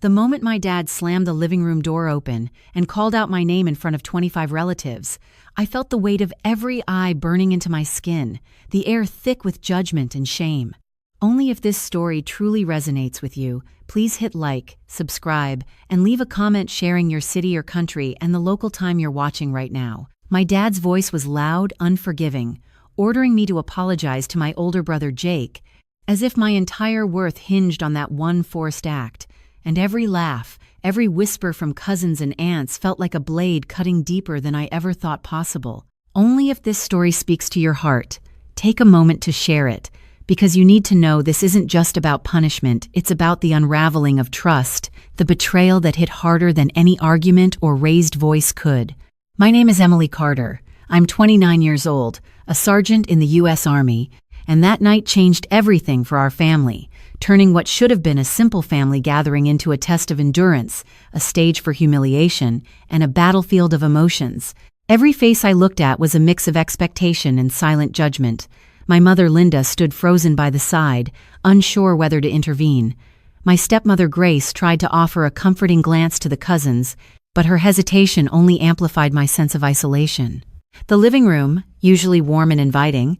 The moment my dad slammed the living room door open and called out my name in front of 25 relatives, I felt the weight of every eye burning into my skin, the air thick with judgment and shame. Only if this story truly resonates with you, please hit like, subscribe, and leave a comment sharing your city or country and the local time you're watching right now. My dad's voice was loud, unforgiving, ordering me to apologize to my older brother Jake, as if my entire worth hinged on that one forced act. And every laugh, every whisper from cousins and aunts felt like a blade cutting deeper than I ever thought possible. Only if this story speaks to your heart, take a moment to share it, because you need to know this isn't just about punishment, it's about the unraveling of trust, the betrayal that hit harder than any argument or raised voice could. My name is Emily Carter. I'm 29 years old, a sergeant in the U.S. Army, and that night changed everything for our family, turning what should have been a simple family gathering into a test of endurance, a stage for humiliation, and a battlefield of emotions. Every face I looked at was a mix of expectation and silent judgment. My mother Linda stood frozen by the side, unsure whether to intervene. My stepmother Grace tried to offer a comforting glance to the cousins, but her hesitation only amplified my sense of isolation. The living room, usually warm and inviting,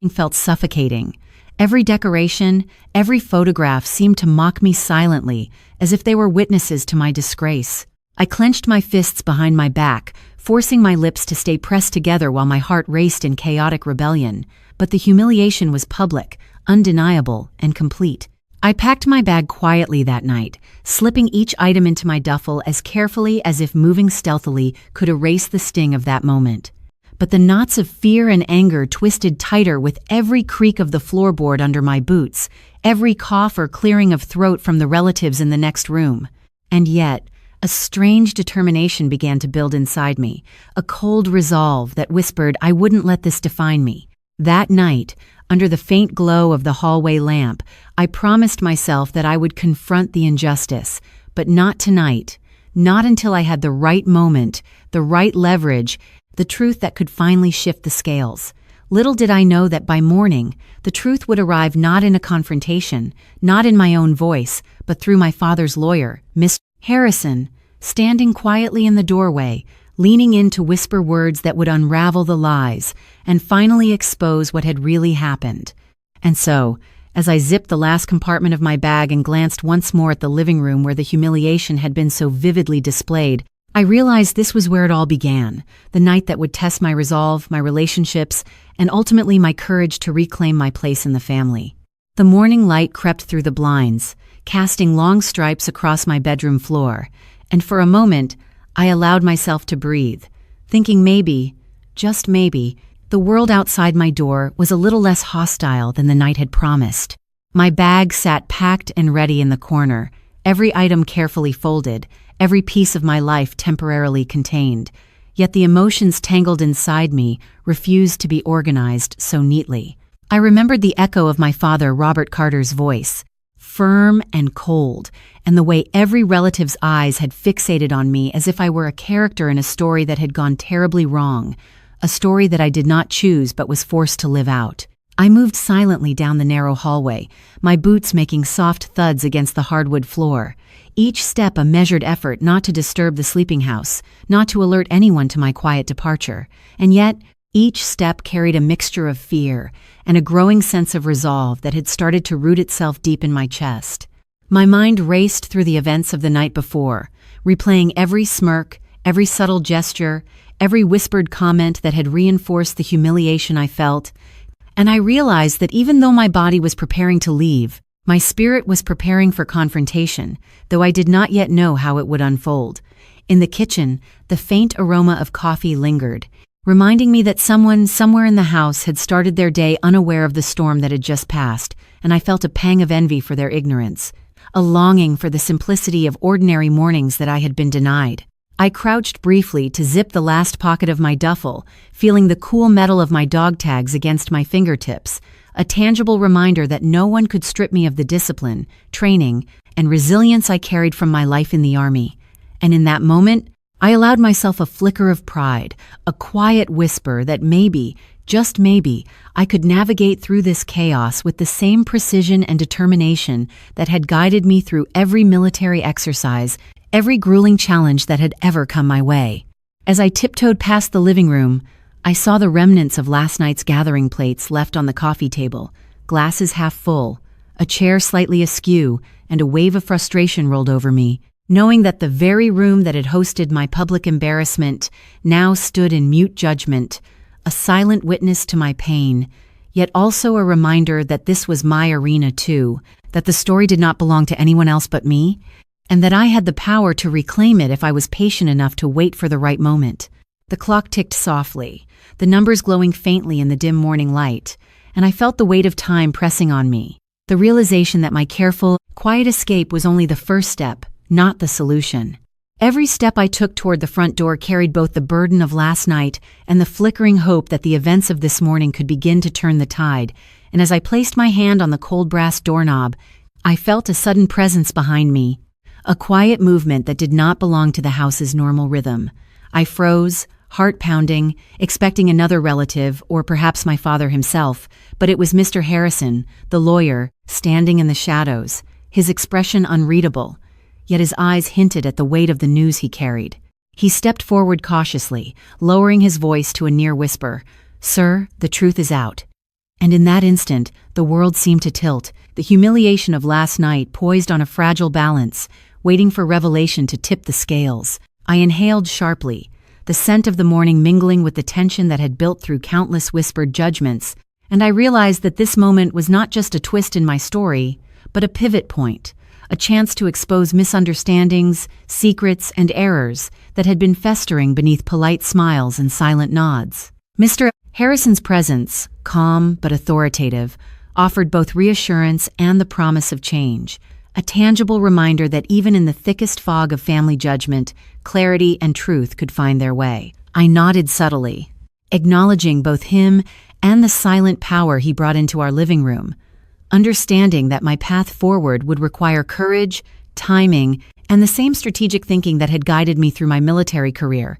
felt suffocating. Every decoration, every photograph seemed to mock me silently, as if they were witnesses to my disgrace. I clenched my fists behind my back, forcing my lips to stay pressed together while my heart raced in chaotic rebellion. But the humiliation was public, undeniable, and complete. I packed my bag quietly that night, slipping each item into my duffel as carefully as if moving stealthily could erase the sting of that moment. But the knots of fear and anger twisted tighter with every creak of the floorboard under my boots, every cough or clearing of throat from the relatives in the next room. And yet, a strange determination began to build inside me, a cold resolve that whispered I wouldn't let this define me. That night, under the faint glow of the hallway lamp, I promised myself that I would confront the injustice, but not tonight, not until I had the right moment, the right leverage, the truth that could finally shift the scales. Little did I know that by morning, the truth would arrive not in a confrontation, not in my own voice, but through my father's lawyer, Miss Harrison, standing quietly in the doorway, leaning in to whisper words that would unravel the lies and finally expose what had really happened. And so, as I zipped the last compartment of my bag and glanced once more at the living room where the humiliation had been so vividly displayed, I realized this was where it all began, the night that would test my resolve, my relationships, and ultimately my courage to reclaim my place in the family. The morning light crept through the blinds, casting long stripes across my bedroom floor, and for a moment, I allowed myself to breathe, thinking maybe, just maybe, the world outside my door was a little less hostile than the night had promised. My bag sat packed and ready in the corner, every item carefully folded, every piece of my life temporarily contained, yet the emotions tangled inside me refused to be organized so neatly. I remembered the echo of my father Robert Carter's voice, firm and cold, and the way every relative's eyes had fixated on me as if I were a character in a story that had gone terribly wrong, a story that I did not choose but was forced to live out. I moved silently down the narrow hallway, my boots making soft thuds against the hardwood floor. Each step a measured effort not to disturb the sleeping house, not to alert anyone to my quiet departure. And yet, each step carried a mixture of fear and a growing sense of resolve that had started to root itself deep in my chest. My mind raced through the events of the night before, replaying every smirk, every subtle gesture, every whispered comment that had reinforced the humiliation I felt. And I realized that even though my body was preparing to leave, my spirit was preparing for confrontation, though I did not yet know how it would unfold. In the kitchen, the faint aroma of coffee lingered, reminding me that someone somewhere in the house had started their day unaware of the storm that had just passed, and I felt a pang of envy for their ignorance, a longing for the simplicity of ordinary mornings that I had been denied. I crouched briefly to zip the last pocket of my duffel, feeling the cool metal of my dog tags against my fingertips, a tangible reminder that no one could strip me of the discipline, training, and resilience I carried from my life in the Army. And in that moment, I allowed myself a flicker of pride, a quiet whisper that maybe, just maybe, I could navigate through this chaos with the same precision and determination that had guided me through every military exercise, every grueling challenge that had ever come my way. As I tiptoed past the living room, I saw the remnants of last night's gathering plates left on the coffee table, glasses half full, a chair slightly askew, and a wave of frustration rolled over me, knowing that the very room that had hosted my public embarrassment now stood in mute judgment, a silent witness to my pain, yet also a reminder that this was my arena too, that the story did not belong to anyone else but me, and that I had the power to reclaim it if I was patient enough to wait for the right moment. The clock ticked softly, the numbers glowing faintly in the dim morning light, and I felt the weight of time pressing on me, the realization that my careful, quiet escape was only the first step, not the solution. Every step I took toward the front door carried both the burden of last night and the flickering hope that the events of this morning could begin to turn the tide, and as I placed my hand on the cold brass doorknob, I felt a sudden presence behind me, a quiet movement that did not belong to the house's normal rhythm. I froze, heart pounding, expecting another relative, or perhaps my father himself, but it was Mr. Harrison, the lawyer, standing in the shadows, his expression unreadable, yet his eyes hinted at the weight of the news he carried. He stepped forward cautiously, lowering his voice to a near whisper, "Sir, the truth is out." And in that instant, the world seemed to tilt, the humiliation of last night poised on a fragile balance, waiting for revelation to tip the scales. I inhaled sharply, the scent of the morning mingling with the tension that had built through countless whispered judgments, and I realized that this moment was not just a twist in my story, but a pivot point, a chance to expose misunderstandings, secrets, and errors that had been festering beneath polite smiles and silent nods. Mr. Harrison's presence, calm but authoritative, offered both reassurance and the promise of change, a tangible reminder that even in the thickest fog of family judgment, clarity and truth could find their way. I nodded subtly, acknowledging both him and the silent power he brought into our living room, understanding that my path forward would require courage, timing, and the same strategic thinking that had guided me through my military career,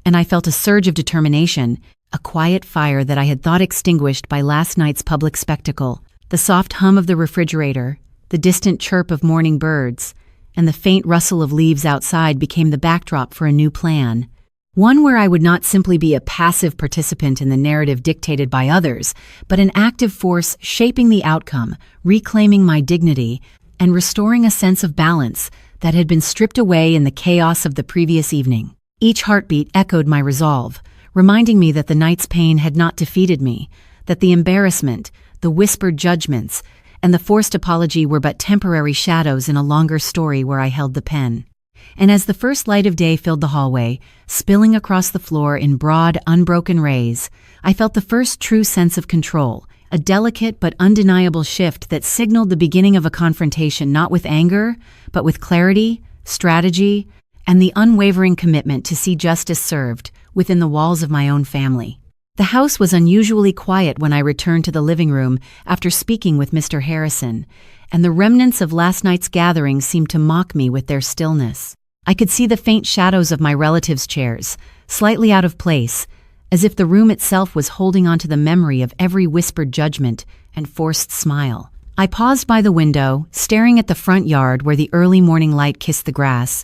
and I felt a surge of determination, a quiet fire that I had thought extinguished by last night's public spectacle. The soft hum of the refrigerator, the distant chirp of morning birds, and the faint rustle of leaves outside became the backdrop for a new plan. One where I would not simply be a passive participant in the narrative dictated by others, but an active force shaping the outcome, reclaiming my dignity, and restoring a sense of balance that had been stripped away in the chaos of the previous evening. Each heartbeat echoed my resolve, reminding me that the night's pain had not defeated me, that the embarrassment, the whispered judgments, and the forced apology were but temporary shadows in a longer story where I held the pen. And as the first light of day filled the hallway, spilling across the floor in broad, unbroken rays, I felt the first true sense of control, a delicate but undeniable shift that signaled the beginning of a confrontation not with anger, but with clarity, strategy, and the unwavering commitment to see justice served within the walls of my own family. The house was unusually quiet when I returned to the living room after speaking with Mr. Harrison, and the remnants of last night's gathering seemed to mock me with their stillness. I could see the faint shadows of my relatives' chairs, slightly out of place, as if the room itself was holding on to the memory of every whispered judgment and forced smile. I paused by the window, staring at the front yard where the early morning light kissed the grass,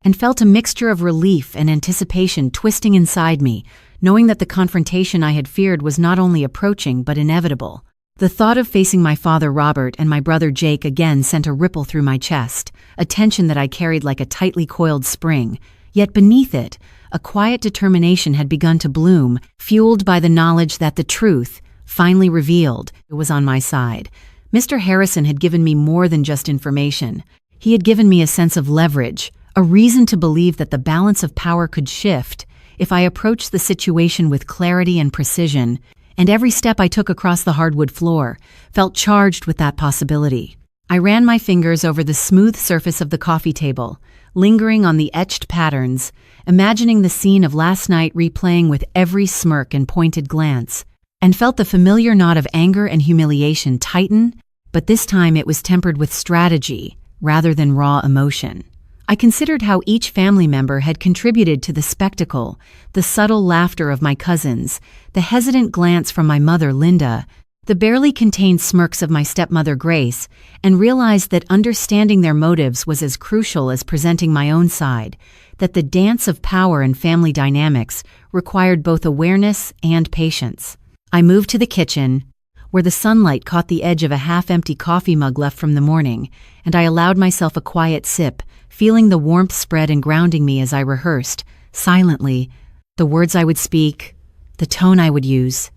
and felt a mixture of relief and anticipation twisting inside me, knowing that the confrontation I had feared was not only approaching but inevitable. The thought of facing my father Robert and my brother Jake again sent a ripple through my chest, a tension that I carried like a tightly coiled spring, yet beneath it, a quiet determination had begun to bloom, fueled by the knowledge that the truth, finally revealed, was on my side. Mr. Harrison had given me more than just information. He had given me a sense of leverage, a reason to believe that the balance of power could shift if I approached the situation with clarity and precision, and every step I took across the hardwood floor felt charged with that possibility. I ran my fingers over the smooth surface of the coffee table, lingering on the etched patterns, imagining the scene of last night replaying with every smirk and pointed glance, and felt the familiar knot of anger and humiliation tighten, but this time it was tempered with strategy rather than raw emotion. I considered how each family member had contributed to the spectacle, the subtle laughter of my cousins, the hesitant glance from my mother, Linda, the barely contained smirks of my stepmother, Grace, and realized that understanding their motives was as crucial as presenting my own side, that the dance of power and family dynamics required both awareness and patience. I moved to the kitchen, where the sunlight caught the edge of a half-empty coffee mug left from the morning, and I allowed myself a quiet sip, feeling the warmth spread and grounding me as I rehearsed, silently, the words I would speak, the tone I would use,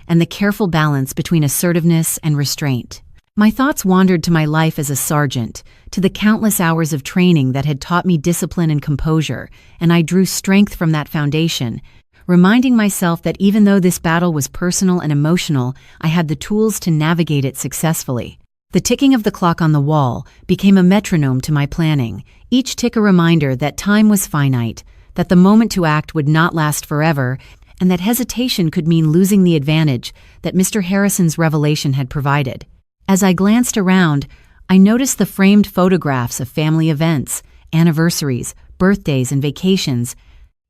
and the careful balance between assertiveness and restraint. My thoughts wandered to my life as a sergeant, to the countless hours of training that had taught me discipline and composure, and I drew strength from that foundation, reminding myself that even though this battle was personal and emotional, I had the tools to navigate it successfully. The ticking of the clock on the wall became a metronome to my planning, each tick a reminder that time was finite, that the moment to act would not last forever, and that hesitation could mean losing the advantage that Mr. Harrison's revelation had provided. As I glanced around, I noticed the framed photographs of family events, anniversaries, birthdays, and vacations,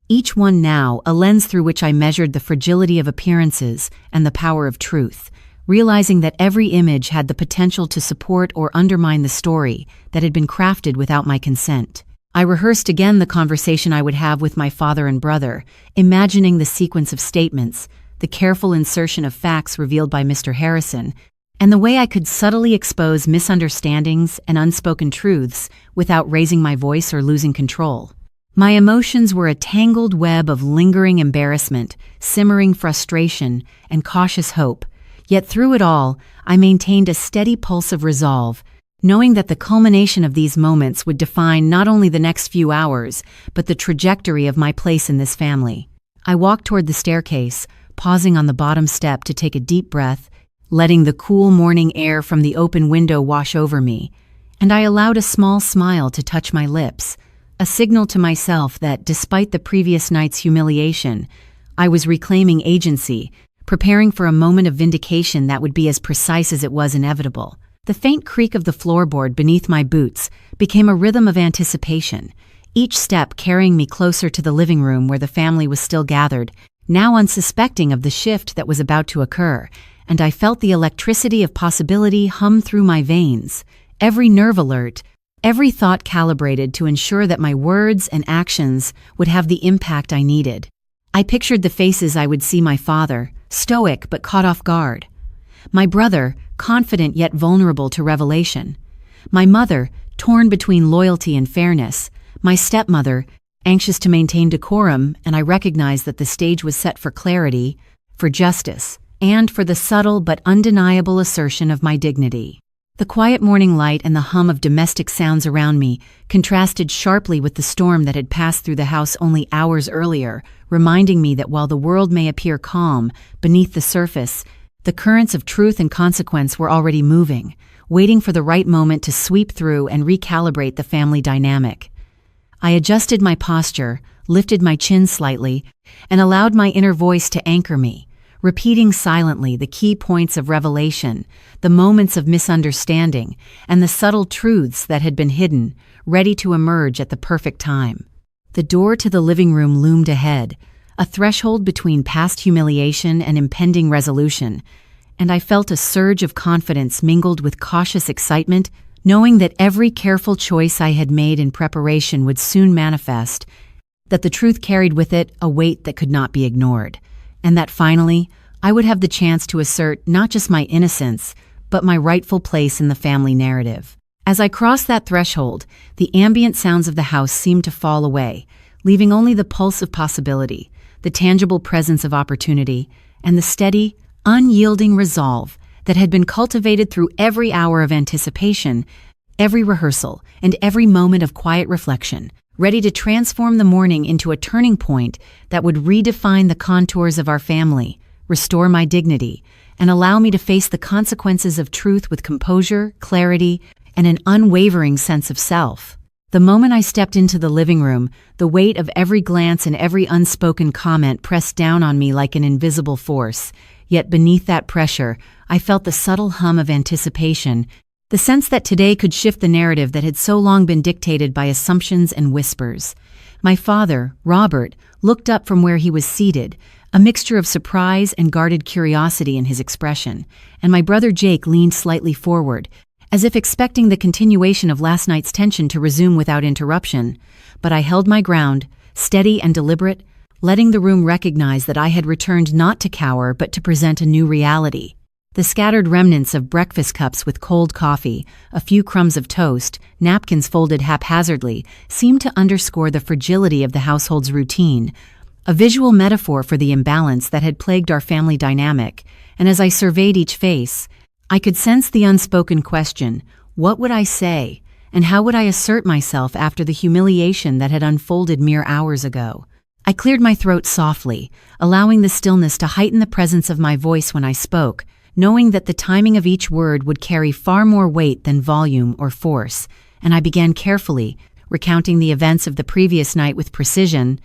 each one now a lens through which I measured the fragility of appearances and the power of truth, realizing that every image had the potential to support or undermine the story that had been crafted without my consent. I rehearsed again the conversation I would have with my father and brother, imagining the sequence of statements, the careful insertion of facts revealed by Mr. Harrison, and the way I could subtly expose misunderstandings and unspoken truths without raising my voice or losing control. My emotions were a tangled web of lingering embarrassment, simmering frustration, and cautious hope, yet through it all, I maintained a steady pulse of resolve, knowing that the culmination of these moments would define not only the next few hours, but the trajectory of my place in this family. I walked toward the staircase, pausing on the bottom step to take a deep breath, letting the cool morning air from the open window wash over me, and I allowed a small smile to touch my lips, a signal to myself that, despite the previous night's humiliation, I was reclaiming agency, preparing for a moment of vindication that would be as precise as it was inevitable. The faint creak of the floorboard beneath my boots became a rhythm of anticipation, each step carrying me closer to the living room where the family was still gathered, now unsuspecting of the shift that was about to occur, and I felt the electricity of possibility hum through my veins, every nerve alert, every thought calibrated to ensure that my words and actions would have the impact I needed. I pictured the faces I would see: my father, stoic but caught off guard; my brother, confident yet vulnerable to revelation; my mother, torn between loyalty and fairness; my stepmother, anxious to maintain decorum, and I recognized that the stage was set for clarity, for justice, and for the subtle but undeniable assertion of my dignity. The quiet morning light and the hum of domestic sounds around me contrasted sharply with the storm that had passed through the house only hours earlier, reminding me that while the world may appear calm, beneath the surface, the currents of truth and consequence were already moving, waiting for the right moment to sweep through and recalibrate the family dynamic. I adjusted my posture, lifted my chin slightly, and allowed my inner voice to anchor me, repeating silently the key points of revelation, the moments of misunderstanding, and the subtle truths that had been hidden, ready to emerge at the perfect time. The door to the living room loomed ahead, a threshold between past humiliation and impending resolution, and I felt a surge of confidence mingled with cautious excitement, knowing that every careful choice I had made in preparation would soon manifest, that the truth carried with it a weight that could not be ignored, and that finally, I would have the chance to assert not just my innocence, but my rightful place in the family narrative. As I crossed that threshold, the ambient sounds of the house seemed to fall away, leaving only the pulse of possibility, the tangible presence of opportunity, and the steady, unyielding resolve that had been cultivated through every hour of anticipation, every rehearsal, and every moment of quiet reflection, ready to transform the morning into a turning point that would redefine the contours of our family, restore my dignity, and allow me to face the consequences of truth with composure, clarity, and an unwavering sense of self. The moment I stepped into the living room, the weight of every glance and every unspoken comment pressed down on me like an invisible force, yet beneath that pressure, I felt the subtle hum of anticipation, The sense that today could shift the narrative that had so long been dictated by assumptions and whispers. My father, Robert, looked up from where he was seated, a mixture of surprise and guarded curiosity in his expression, and my brother Jake leaned slightly forward, as if expecting the continuation of last night's tension to resume without interruption. But I held my ground, steady and deliberate, letting the room recognize that I had returned not to cower but to present a new reality. The scattered remnants of breakfast cups with cold coffee, a few crumbs of toast, napkins folded haphazardly, seemed to underscore the fragility of the household's routine, a visual metaphor for the imbalance that had plagued our family dynamic. And as I surveyed each face, I could sense the unspoken question: what would I say, and how would I assert myself after the humiliation that had unfolded mere hours ago? I cleared my throat softly, allowing the stillness to heighten the presence of my voice when I spoke, knowing that the timing of each word would carry far more weight than volume or force, and I began carefully, recounting the events of the previous night with precision,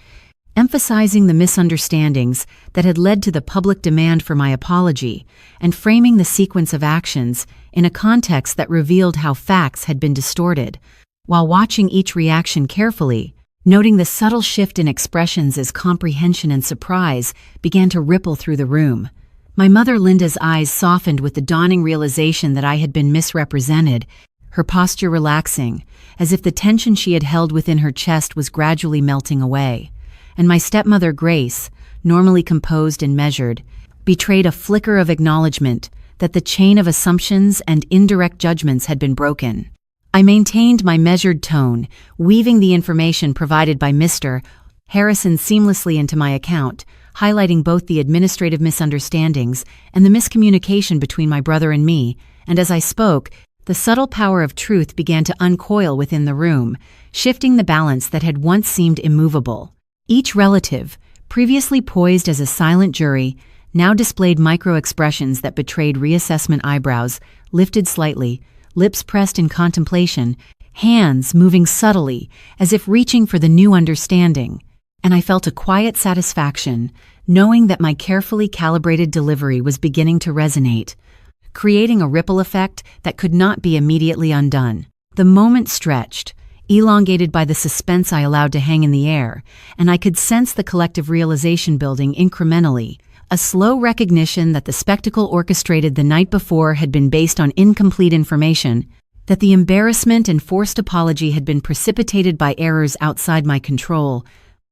emphasizing the misunderstandings that had led to the public demand for my apology, and framing the sequence of actions in a context that revealed how facts had been distorted, while watching each reaction carefully, noting the subtle shift in expressions as comprehension and surprise began to ripple through the room. My mother Linda's eyes softened with the dawning realization that I had been misrepresented, her posture relaxing, as if the tension she had held within her chest was gradually melting away. And my stepmother Grace, normally composed and measured, betrayed a flicker of acknowledgment that the chain of assumptions and indirect judgments had been broken. I maintained my measured tone, weaving the information provided by Mr. Harrison seamlessly into my account, highlighting both the administrative misunderstandings and the miscommunication between my brother and me, and as I spoke, the subtle power of truth began to uncoil within the room, shifting the balance that had once seemed immovable. Each relative, previously poised as a silent jury, now displayed micro-expressions that betrayed reassessment: eyebrows lifted slightly, lips pressed in contemplation, hands moving subtly as if reaching for the new understanding. And I felt a quiet satisfaction, knowing that my carefully calibrated delivery was beginning to resonate, creating a ripple effect that could not be immediately undone. The moment stretched, elongated by the suspense I allowed to hang in the air, and I could sense the collective realization building incrementally, a slow recognition that the spectacle orchestrated the night before had been based on incomplete information, that the embarrassment and forced apology had been precipitated by errors outside my control,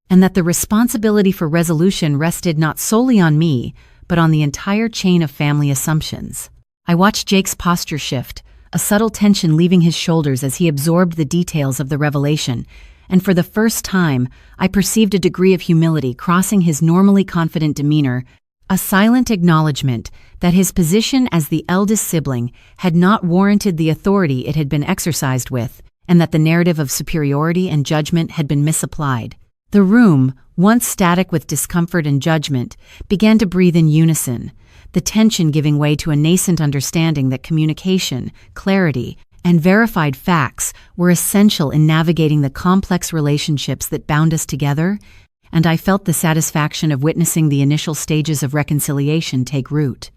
and that the responsibility for resolution rested not solely on me, but on the entire chain of family assumptions. I watched Jake's posture shift, a subtle tension leaving his shoulders as he absorbed the details of the revelation, and for the first time, I perceived a degree of humility crossing his normally confident demeanor, a silent acknowledgment that his position as the eldest sibling had not warranted the authority it had been exercised with, and that the narrative of superiority and judgment had been misapplied. The room, once static with discomfort and judgment, began to breathe in unison, the tension giving way to a nascent understanding that communication, clarity, and verified facts were essential in navigating the complex relationships that bound us together, and I felt the satisfaction of witnessing the initial stages of reconciliation take root.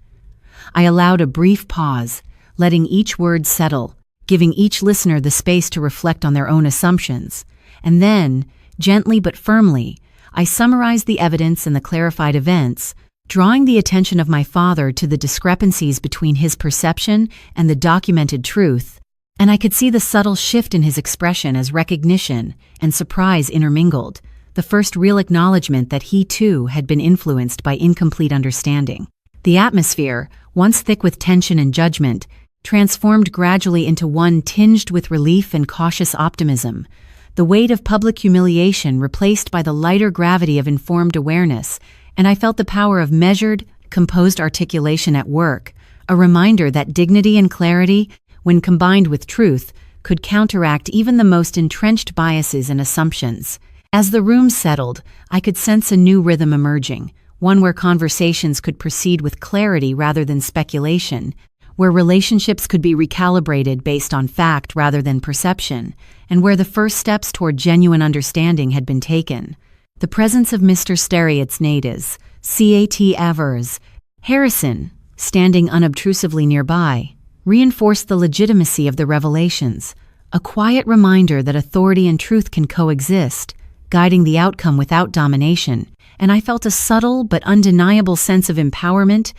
I allowed a brief pause, letting each word settle, giving each listener the space to reflect on their own assumptions, and then, gently but firmly, I summarized the evidence and the clarified events, drawing the attention of my father to the discrepancies between his perception and the documented truth, and I could see the subtle shift in his expression as recognition and surprise intermingled, the first real acknowledgement that he too had been influenced by incomplete understanding. The atmosphere, once thick with tension and judgment, transformed gradually into one tinged with relief and cautious optimism, the weight of public humiliation replaced by the lighter gravity of informed awareness, and I felt the power of measured, composed articulation at work, a reminder that dignity and clarity, when combined with truth, could counteract even the most entrenched biases and assumptions. As the room settled, I could sense a new rhythm emerging, one where conversations could proceed with clarity rather than speculation, where relationships could be recalibrated based on fact rather than perception, and where the first steps toward genuine understanding had been taken. The presence of Mr. Cat Avers Harrison, standing unobtrusively nearby, reinforced the legitimacy of the revelations, a quiet reminder that authority and truth can coexist, guiding the outcome without domination, and I felt a subtle but undeniable sense of empowerment,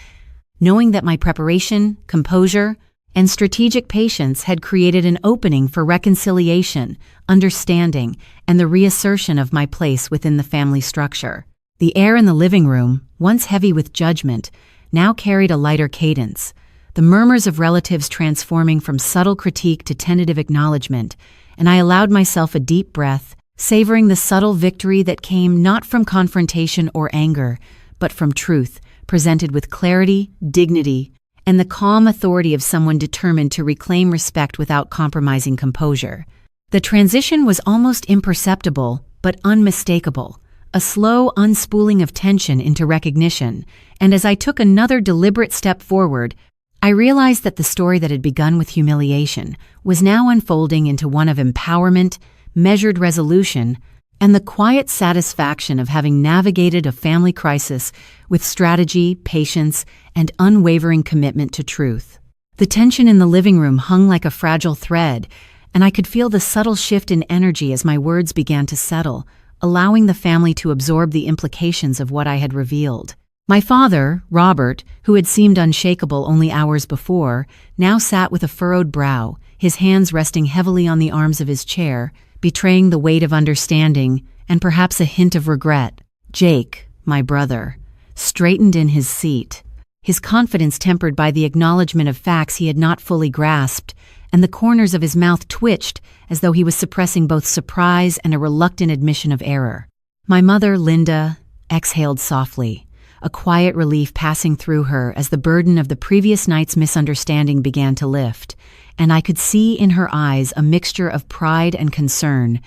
knowing that my preparation, composure, and strategic patience had created an opening for reconciliation, understanding, and the reassertion of my place within the family structure. The air in the living room, once heavy with judgment, now carried a lighter cadence, the murmurs of relatives transforming from subtle critique to tentative acknowledgment, and I allowed myself a deep breath, savoring the subtle victory that came not from confrontation or anger, but from truth, presented with clarity, dignity, and the calm authority of someone determined to reclaim respect without compromising composure. The transition was almost imperceptible, but unmistakable, a slow unspooling of tension into recognition, and as I took another deliberate step forward, I realized that the story that had begun with humiliation was now unfolding into one of empowerment, measured resolution, and the quiet satisfaction of having navigated a family crisis with strategy, patience, and unwavering commitment to truth. The tension in the living room hung like a fragile thread, and I could feel the subtle shift in energy as my words began to settle, allowing the family to absorb the implications of what I had revealed. My father, Robert, who had seemed unshakable only hours before, now sat with a furrowed brow, his hands resting heavily on the arms of his chair, betraying the weight of understanding and perhaps a hint of regret. Jake, my brother, straightened in his seat, his confidence tempered by the acknowledgment of facts he had not fully grasped, and the corners of his mouth twitched as though he was suppressing both surprise and a reluctant admission of error. My mother, Linda, exhaled softly, a quiet relief passing through her as the burden of the previous night's misunderstanding began to lift, and I could see in her eyes a mixture of pride and concern,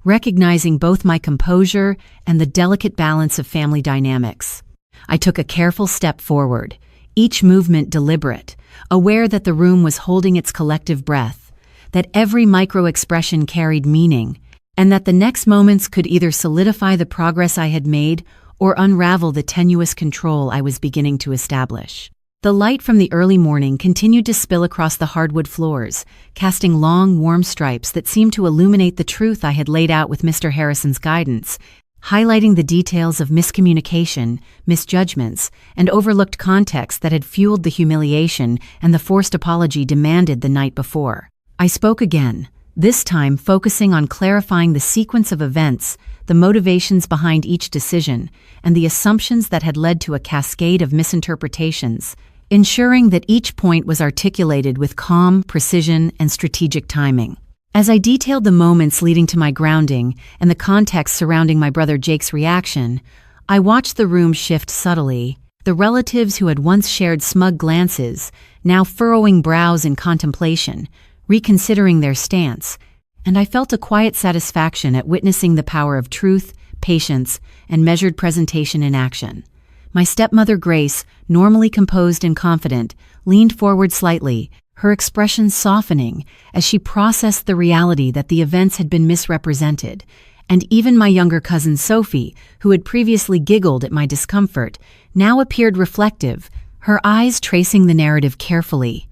recognizing both my composure and the delicate balance of family dynamics. I took a careful step forward, each movement deliberate, aware that the room was holding its collective breath, that every micro-expression carried meaning, and that the next moments could either solidify the progress I had made or unravel the tenuous control I was beginning to establish. The light from the early morning continued to spill across the hardwood floors, casting long, warm stripes that seemed to illuminate the truth I had laid out with Mr. Harrison's guidance, highlighting the details of miscommunication, misjudgments, and overlooked context that had fueled the humiliation and the forced apology demanded the night before. I spoke again, this time focusing on clarifying the sequence of events, the motivations behind each decision, and the assumptions that had led to a cascade of misinterpretations, ensuring that each point was articulated with calm, precision, and strategic timing. As I detailed the moments leading to my grounding and the context surrounding my brother Jake's reaction, I watched the room shift subtly, the relatives who had once shared smug glances, now furrowing brows in contemplation, reconsidering their stance, and I felt a quiet satisfaction at witnessing the power of truth, patience, and measured presentation in action. My stepmother Grace, normally composed and confident, leaned forward slightly, her expression softening as she processed the reality that the events had been misrepresented, and even my younger cousin Sophie, who had previously giggled at my discomfort, now appeared reflective, her eyes tracing the narrative carefully,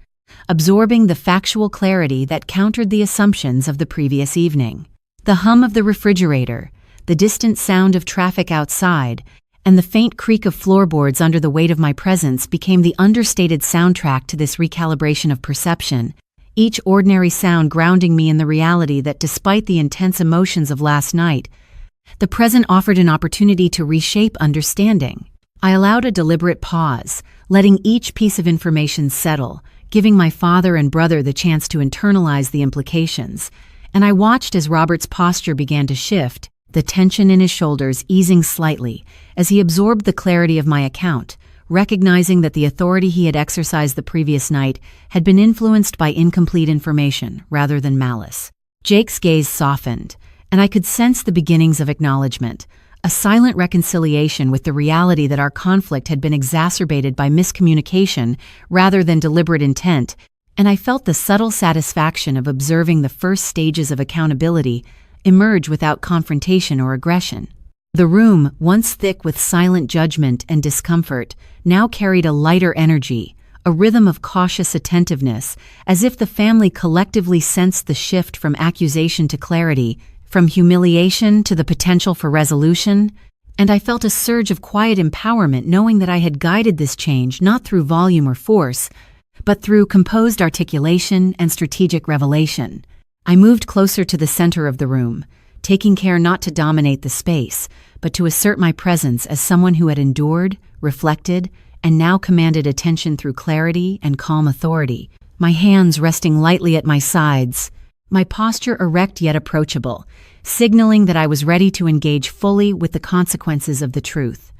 absorbing the factual clarity that countered the assumptions of the previous evening. The hum of the refrigerator, the distant sound of traffic outside, and the faint creak of floorboards under the weight of my presence became the understated soundtrack to this recalibration of perception, each ordinary sound grounding me in the reality that despite the intense emotions of last night, the present offered an opportunity to reshape understanding. I allowed a deliberate pause, letting each piece of information settle, giving my father and brother the chance to internalize the implications, and I watched as Robert's posture began to shift, the tension in his shoulders easing slightly as he absorbed the clarity of my account, recognizing that the authority he had exercised the previous night had been influenced by incomplete information rather than malice. Jake's gaze softened, and I could sense the beginnings of acknowledgment, a silent reconciliation with the reality that our conflict had been exacerbated by miscommunication rather than deliberate intent, and I felt the subtle satisfaction of observing the first stages of accountability emerge without confrontation or aggression. The room, once thick with silent judgment and discomfort, now carried a lighter energy, a rhythm of cautious attentiveness, as if the family collectively sensed the shift from accusation to clarity, from humiliation to the potential for resolution, and I felt a surge of quiet empowerment knowing that I had guided this change not through volume or force, but through composed articulation and strategic revelation. I moved closer to the center of the room, taking care not to dominate the space, but to assert my presence as someone who had endured, reflected, and now commanded attention through clarity and calm authority, my hands resting lightly at my sides, my posture erect yet approachable, signaling that I was ready to engage fully with the consequences of the truth.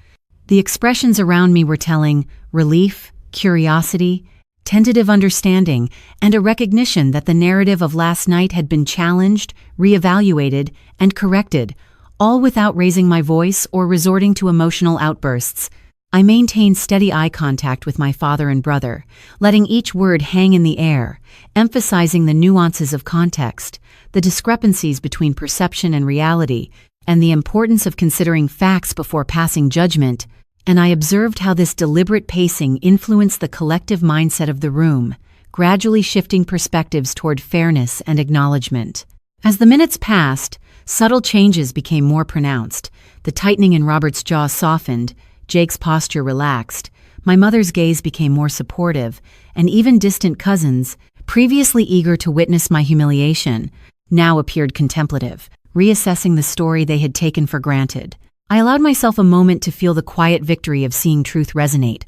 The expressions around me were telling relief, curiosity, tentative understanding, and a recognition that the narrative of last night had been challenged, reevaluated, and corrected, all without raising my voice or resorting to emotional outbursts. I maintained steady eye contact with my father and brother, letting each word hang in the air, emphasizing the nuances of context, the discrepancies between perception and reality, and the importance of considering facts before passing judgment, and I observed how this deliberate pacing influenced the collective mindset of the room, gradually shifting perspectives toward fairness and acknowledgment. As the minutes passed, subtle changes became more pronounced. The tightening in Robert's jaw softened, Jake's posture relaxed, my mother's gaze became more supportive, and even distant cousins, previously eager to witness my humiliation, now appeared contemplative, reassessing the story they had taken for granted. I allowed myself a moment to feel the quiet victory of seeing truth resonate,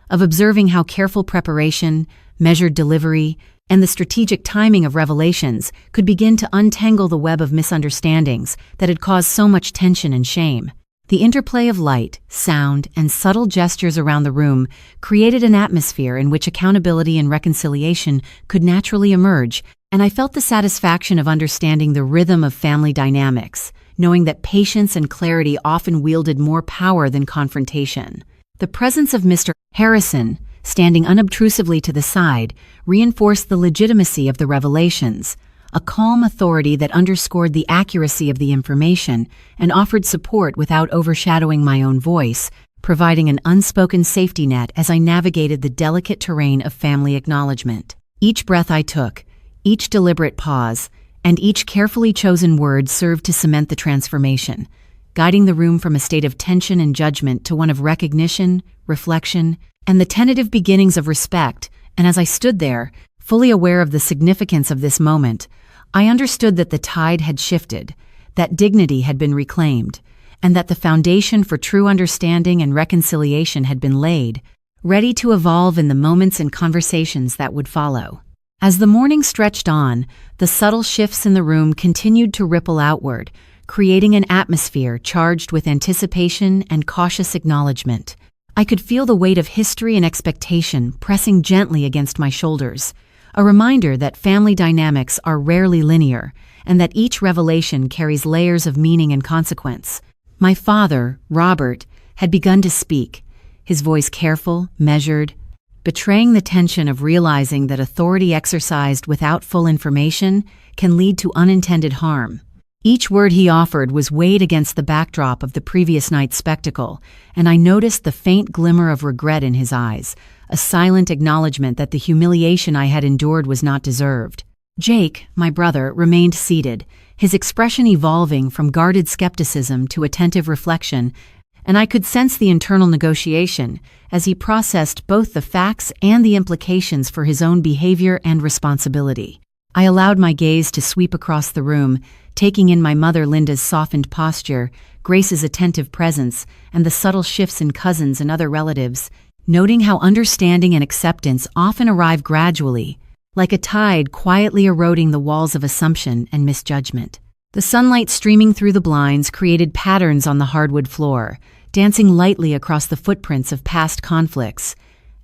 of observing how careful preparation, measured delivery, and the strategic timing of revelations could begin to untangle the web of misunderstandings that had caused so much tension and shame. The interplay of light, sound, and subtle gestures around the room created an atmosphere in which accountability and reconciliation could naturally emerge, and I felt the satisfaction of understanding the rhythm of family dynamics, knowing that patience and clarity often wielded more power than confrontation. The presence of Mr. Harrison, standing unobtrusively to the side, reinforced the legitimacy of the revelations, a calm authority that underscored the accuracy of the information and offered support without overshadowing my own voice, providing an unspoken safety net as I navigated the delicate terrain of family acknowledgment. Each breath I took, each deliberate pause, and each carefully chosen word served to cement the transformation, guiding the room from a state of tension and judgment to one of recognition, reflection, and the tentative beginnings of respect. And as I stood there, fully aware of the significance of this moment, I understood that the tide had shifted, that dignity had been reclaimed, and that the foundation for true understanding and reconciliation had been laid, ready to evolve in the moments and conversations that would follow. As the morning stretched on, the subtle shifts in the room continued to ripple outward, creating an atmosphere charged with anticipation and cautious acknowledgment. I could feel the weight of history and expectation pressing gently against my shoulders, a reminder that family dynamics are rarely linear, and that each revelation carries layers of meaning and consequence. My father, Robert, had begun to speak, his voice careful, measured, betraying the tension of realizing that authority exercised without full information can lead to unintended harm. Each word he offered was weighed against the backdrop of the previous night's spectacle, and I noticed the faint glimmer of regret in his eyes, a silent acknowledgement that the humiliation I had endured was not deserved. Jake, my brother, remained seated, his expression evolving from guarded skepticism to attentive reflection, and I could sense the internal negotiation as he processed both the facts and the implications for his own behavior and responsibility. I allowed my gaze to sweep across the room, taking in my mother Linda's softened posture, Grace's attentive presence, and the subtle shifts in cousins and other relatives, noting how understanding and acceptance often arrive gradually, like a tide quietly eroding the walls of assumption and misjudgment. The sunlight streaming through the blinds created patterns on the hardwood floor, dancing lightly across the footprints of past conflicts,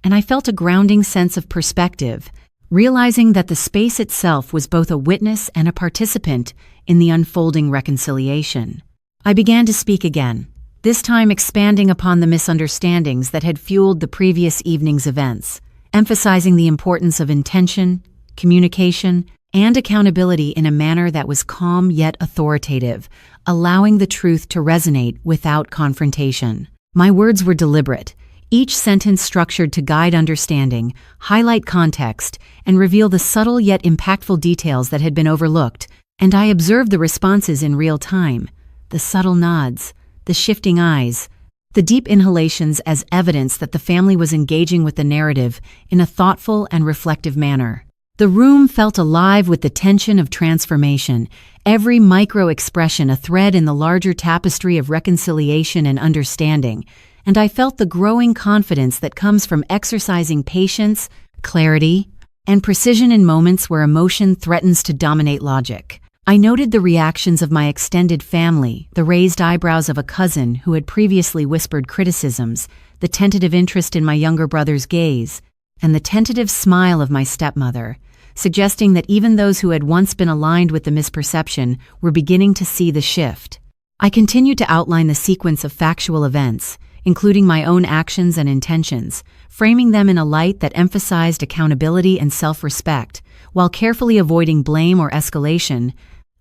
and I felt a grounding sense of perspective, realizing that the space itself was both a witness and a participant in the unfolding reconciliation. I began to speak again, this time expanding upon the misunderstandings that had fueled the previous evening's events, emphasizing the importance of intention, communication, and accountability in a manner that was calm yet authoritative, allowing the truth to resonate without confrontation. My words were deliberate, each sentence structured to guide understanding, highlight context, and reveal the subtle yet impactful details that had been overlooked, and I observed the responses in real time, the subtle nods, the shifting eyes, the deep inhalations as evidence that the family was engaging with the narrative in a thoughtful and reflective manner. The room felt alive with the tension of transformation, every micro-expression a thread in the larger tapestry of reconciliation and understanding, and I felt the growing confidence that comes from exercising patience, clarity, and precision in moments where emotion threatens to dominate logic. I noted the reactions of my extended family, the raised eyebrows of a cousin who had previously whispered criticisms, the tentative interest in my younger brother's gaze, and the tentative smile of my stepmother, suggesting that even those who had once been aligned with the misperception were beginning to see the shift. I continued to outline the sequence of factual events, including my own actions and intentions, framing them in a light that emphasized accountability and self-respect, while carefully avoiding blame or escalation,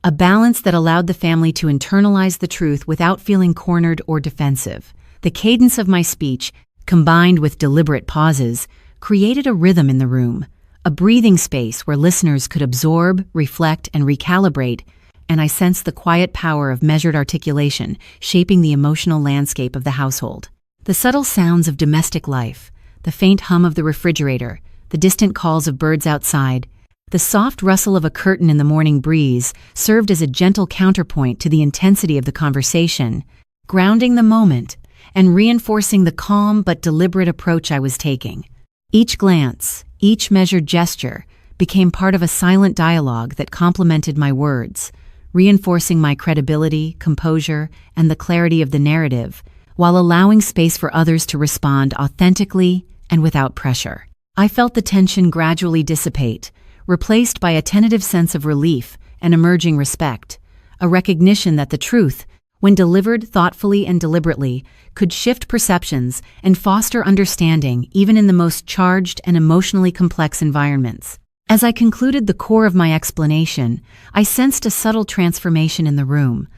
a balance that allowed the family to internalize the truth without feeling cornered or defensive. The cadence of my speech, combined with deliberate pauses, created a rhythm in the room, a breathing space where listeners could absorb, reflect, and recalibrate, and I sensed the quiet power of measured articulation shaping the emotional landscape of the household. The subtle sounds of domestic life, the faint hum of the refrigerator, the distant calls of birds outside, the soft rustle of a curtain in the morning breeze served as a gentle counterpoint to the intensity of the conversation, grounding the moment and reinforcing the calm but deliberate approach I was taking. Each glance, each measured gesture, became part of a silent dialogue that complemented my words, reinforcing my credibility, composure, and the clarity of the narrative, while allowing space for others to respond authentically and without pressure. I felt the tension gradually dissipate, replaced by a tentative sense of relief and emerging respect, a recognition that the truth, when delivered thoughtfully and deliberately, could shift perceptions and foster understanding even in the most charged and emotionally complex environments. As I concluded the core of my explanation, I sensed a subtle transformation in the room.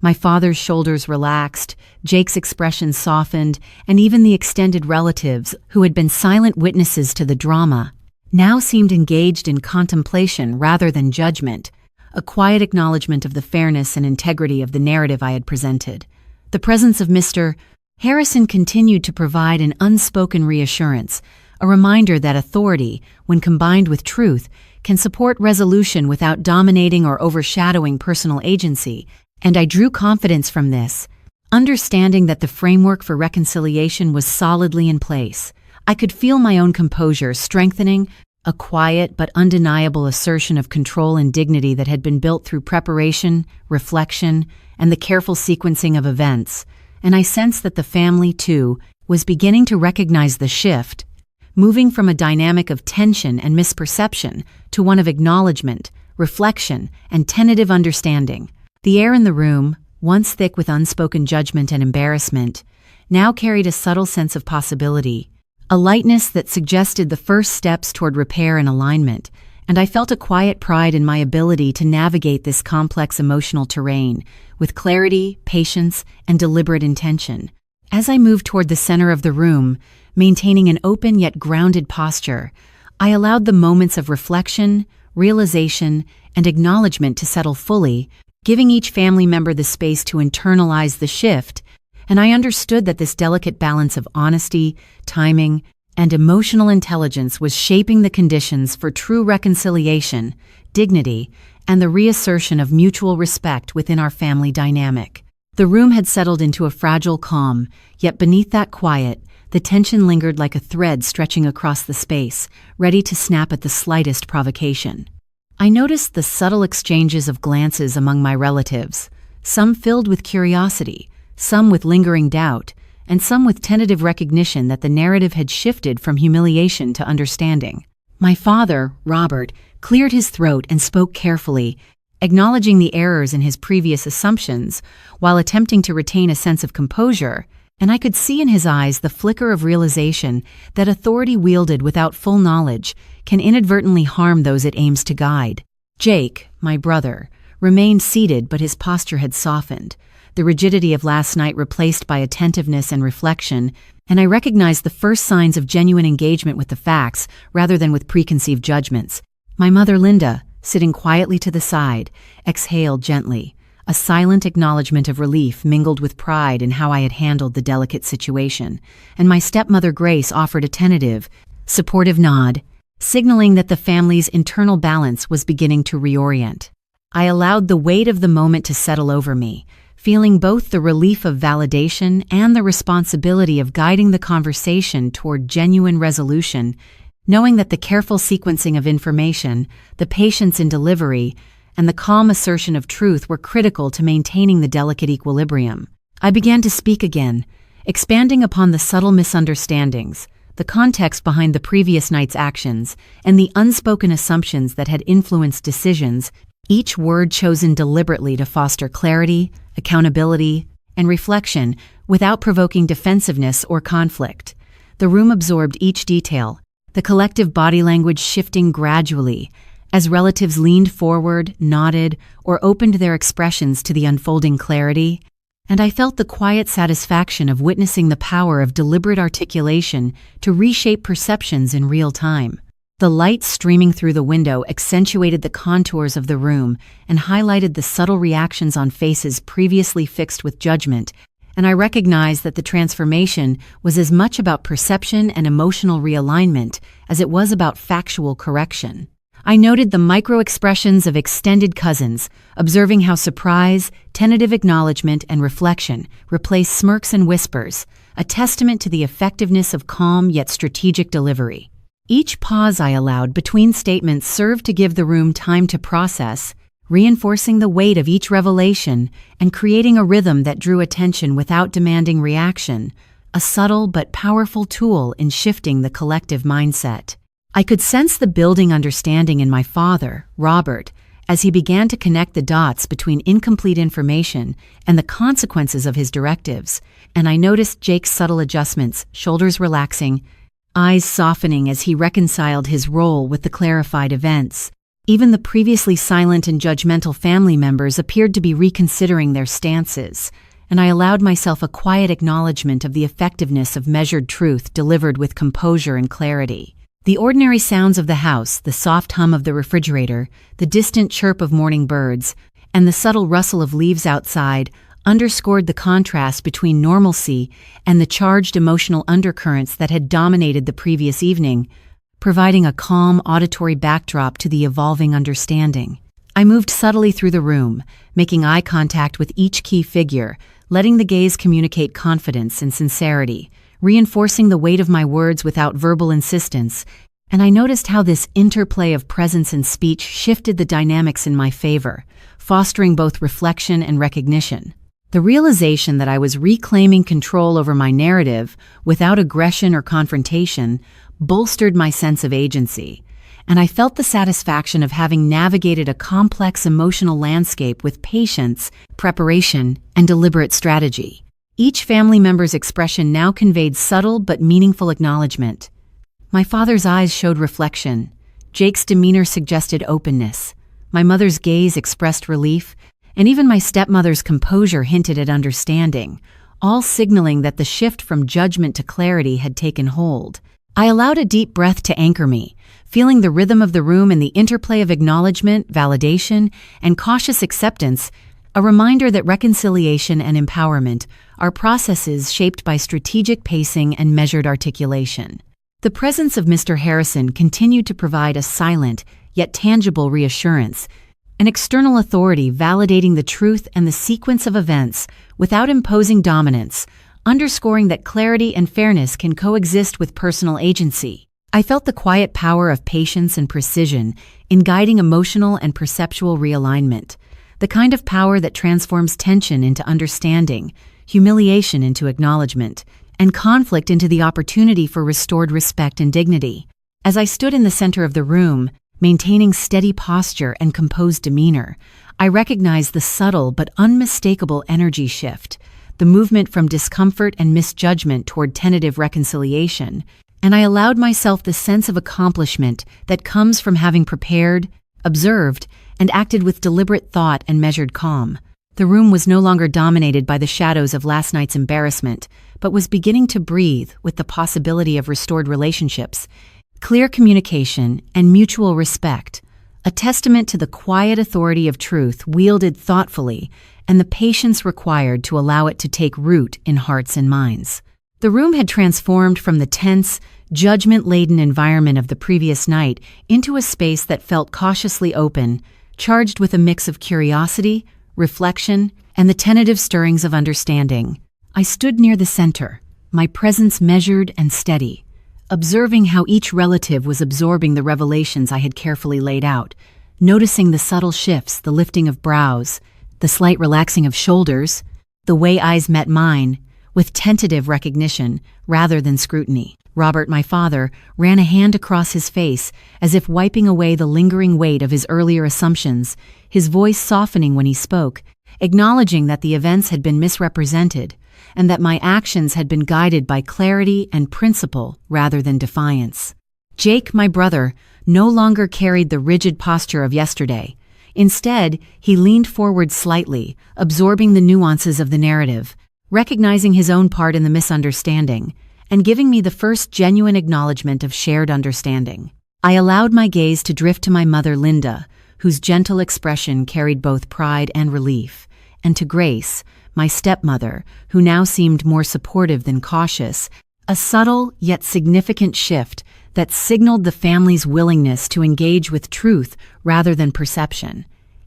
My father's shoulders relaxed, Jake's expression softened, and even the extended relatives, who had been silent witnesses to the drama, now seemed engaged in contemplation rather than judgment, a quiet acknowledgment of the fairness and integrity of the narrative I had presented. The presence of Mr. Harrison continued to provide an unspoken reassurance, a reminder that authority, when combined with truth, can support resolution without dominating or overshadowing personal agency, and I drew confidence from this, understanding that the framework for reconciliation was solidly in place. I could feel my own composure strengthening, a quiet but undeniable assertion of control and dignity that had been built through preparation, reflection, and the careful sequencing of events, and I sensed that the family, too, was beginning to recognize the shift, moving from a dynamic of tension and misperception to one of acknowledgment, reflection, and tentative understanding. The air in the room, once thick with unspoken judgment and embarrassment, now carried a subtle sense of possibility, a lightness that suggested the first steps toward repair and alignment, and I felt a quiet pride in my ability to navigate this complex emotional terrain with clarity, patience, and deliberate intention. As I moved toward the center of the room, maintaining an open yet grounded posture, I allowed the moments of reflection, realization, and acknowledgement to settle fully, giving each family member the space to internalize the shift, and I understood that this delicate balance of honesty, timing, and emotional intelligence was shaping the conditions for true reconciliation, dignity, and the reassertion of mutual respect within our family dynamic. The room had settled into a fragile calm, yet beneath that quiet, the tension lingered like a thread stretching across the space, ready to snap at the slightest provocation. I noticed the subtle exchanges of glances among my relatives, some filled with curiosity, some with lingering doubt, and some with tentative recognition that the narrative had shifted from humiliation to understanding. My father, Robert, cleared his throat and spoke carefully, acknowledging the errors in his previous assumptions while attempting to retain a sense of composure, and I could see in his eyes the flicker of realization that authority wielded without full knowledge can inadvertently harm those it aims to guide. Jake, my brother, remained seated, but his posture had softened, the rigidity of last night replaced by attentiveness and reflection, and I recognized the first signs of genuine engagement with the facts rather than with preconceived judgments. My mother, Linda, sitting quietly to the side, exhaled gently, a silent acknowledgment of relief mingled with pride in how I had handled the delicate situation, and my stepmother, Grace, offered a tentative, supportive nod, signaling that the family's internal balance was beginning to reorient. I allowed the weight of the moment to settle over me, feeling both the relief of validation and the responsibility of guiding the conversation toward genuine resolution, knowing that the careful sequencing of information, the patience in delivery, and the calm assertion of truth were critical to maintaining the delicate equilibrium. I began to speak again, expanding upon the subtle misunderstandings, the context behind the previous night's actions, and the unspoken assumptions that had influenced decisions, each word chosen deliberately to foster clarity, accountability, and reflection without provoking defensiveness or conflict. The room absorbed each detail, the collective body language shifting gradually, as relatives leaned forward, nodded, or opened their expressions to the unfolding clarity, and I felt the quiet satisfaction of witnessing the power of deliberate articulation to reshape perceptions in real time. The light streaming through the window accentuated the contours of the room and highlighted the subtle reactions on faces previously fixed with judgment, and I recognized that the transformation was as much about perception and emotional realignment as it was about factual correction. I noted the micro-expressions of extended cousins, observing how surprise, tentative acknowledgment, and reflection replaced smirks and whispers, a testament to the effectiveness of calm yet strategic delivery. Each pause I allowed between statements served to give the room time to process, reinforcing the weight of each revelation and creating a rhythm that drew attention without demanding reaction, a subtle but powerful tool in shifting the collective mindset. I could sense the building understanding in my father, Robert, as he began to connect the dots between incomplete information and the consequences of his directives, and I noticed Jake's subtle adjustments, shoulders relaxing, eyes softening as he reconciled his role with the clarified events. Even the previously silent and judgmental family members appeared to be reconsidering their stances, and I allowed myself a quiet acknowledgement of the effectiveness of measured truth delivered with composure and clarity. The ordinary sounds of the house, the soft hum of the refrigerator, the distant chirp of morning birds, and the subtle rustle of leaves outside underscored the contrast between normalcy and the charged emotional undercurrents that had dominated the previous evening, providing a calm auditory backdrop to the evolving understanding. I moved subtly through the room, making eye contact with each key figure, letting the gaze communicate confidence and sincerity, reinforcing the weight of my words without verbal insistence, and I noticed how this interplay of presence and speech shifted the dynamics in my favor, fostering both reflection and recognition. The realization that I was reclaiming control over my narrative without aggression or confrontation bolstered my sense of agency, and I felt the satisfaction of having navigated a complex emotional landscape with patience, preparation, and deliberate strategy. Each family member's expression now conveyed subtle but meaningful acknowledgement. My father's eyes showed reflection. Jake's demeanor suggested openness. My mother's gaze expressed relief, and even my stepmother's composure hinted at understanding, all signaling that the shift from judgment to clarity had taken hold. I allowed a deep breath to anchor me, feeling the rhythm of the room and the interplay of acknowledgement, validation, and cautious acceptance, a reminder that reconciliation and empowerment are processes shaped by strategic pacing and measured articulation. The presence of Mr. Harrison continued to provide a silent, yet tangible reassurance, an external authority validating the truth and the sequence of events without imposing dominance, underscoring that clarity and fairness can coexist with personal agency. I felt the quiet power of patience and precision in guiding emotional and perceptual realignment, the kind of power that transforms tension into understanding, humiliation into acknowledgement, and conflict into the opportunity for restored respect and dignity. As I stood in the center of the room, maintaining steady posture and composed demeanor, I recognized the subtle but unmistakable energy shift, the movement from discomfort and misjudgment toward tentative reconciliation, and I allowed myself the sense of accomplishment that comes from having prepared, observed, and acted with deliberate thought and measured calm. The room was no longer dominated by the shadows of last night's embarrassment, but was beginning to breathe with the possibility of restored relationships, clear communication, and mutual respect, a testament to the quiet authority of truth wielded thoughtfully and the patience required to allow it to take root in hearts and minds. The room had transformed from the tense, judgment-laden environment of the previous night into a space that felt cautiously open, charged with a mix of curiosity, reflection, and the tentative stirrings of understanding. I stood near the center, my presence measured and steady, observing how each relative was absorbing the revelations I had carefully laid out, noticing the subtle shifts, the lifting of brows, the slight relaxing of shoulders, the way eyes met mine, with tentative recognition rather than scrutiny. Robert, my father, ran a hand across his face as if wiping away the lingering weight of his earlier assumptions, his voice softening when he spoke, acknowledging that the events had been misrepresented and that my actions had been guided by clarity and principle rather than defiance. Jake, my brother, no longer carried the rigid posture of yesterday. Instead, he leaned forward slightly, absorbing the nuances of the narrative, recognizing his own part in the misunderstanding, and giving me the first genuine acknowledgment of shared understanding. I allowed my gaze to drift to my mother, Linda, whose gentle expression carried both pride and relief, and to Grace, my stepmother, who now seemed more supportive than cautious, a subtle yet significant shift that signaled the family's willingness to engage with truth rather than perception.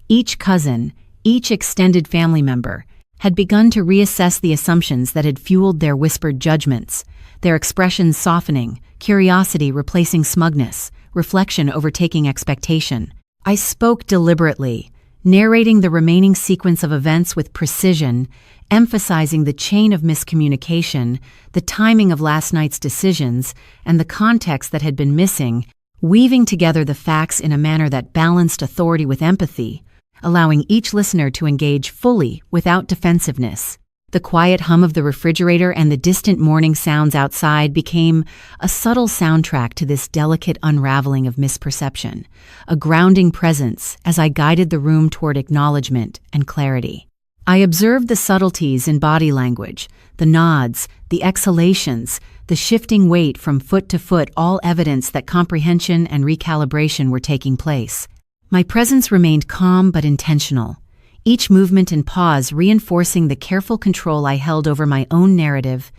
Each cousin, each extended family member, had begun to reassess the assumptions that had fueled their whispered judgments, their expressions softening, curiosity replacing smugness, reflection overtaking expectation. I spoke deliberately, narrating the remaining sequence of events with precision, emphasizing the chain of miscommunication, the timing of last night's decisions, and the context that had been missing, weaving together the facts in a manner that balanced authority with empathy, allowing each listener to engage fully without defensiveness. The quiet hum of the refrigerator and the distant morning sounds outside became a subtle soundtrack to this delicate unraveling of misperception, a grounding presence as I guided the room toward acknowledgment and clarity. I observed the subtleties in body language, the nods, the exhalations, the shifting weight from foot to foot, all evidence that comprehension and recalibration were taking place. My presence remained calm but intentional, each movement and pause reinforcing the careful control I held over my own narrative,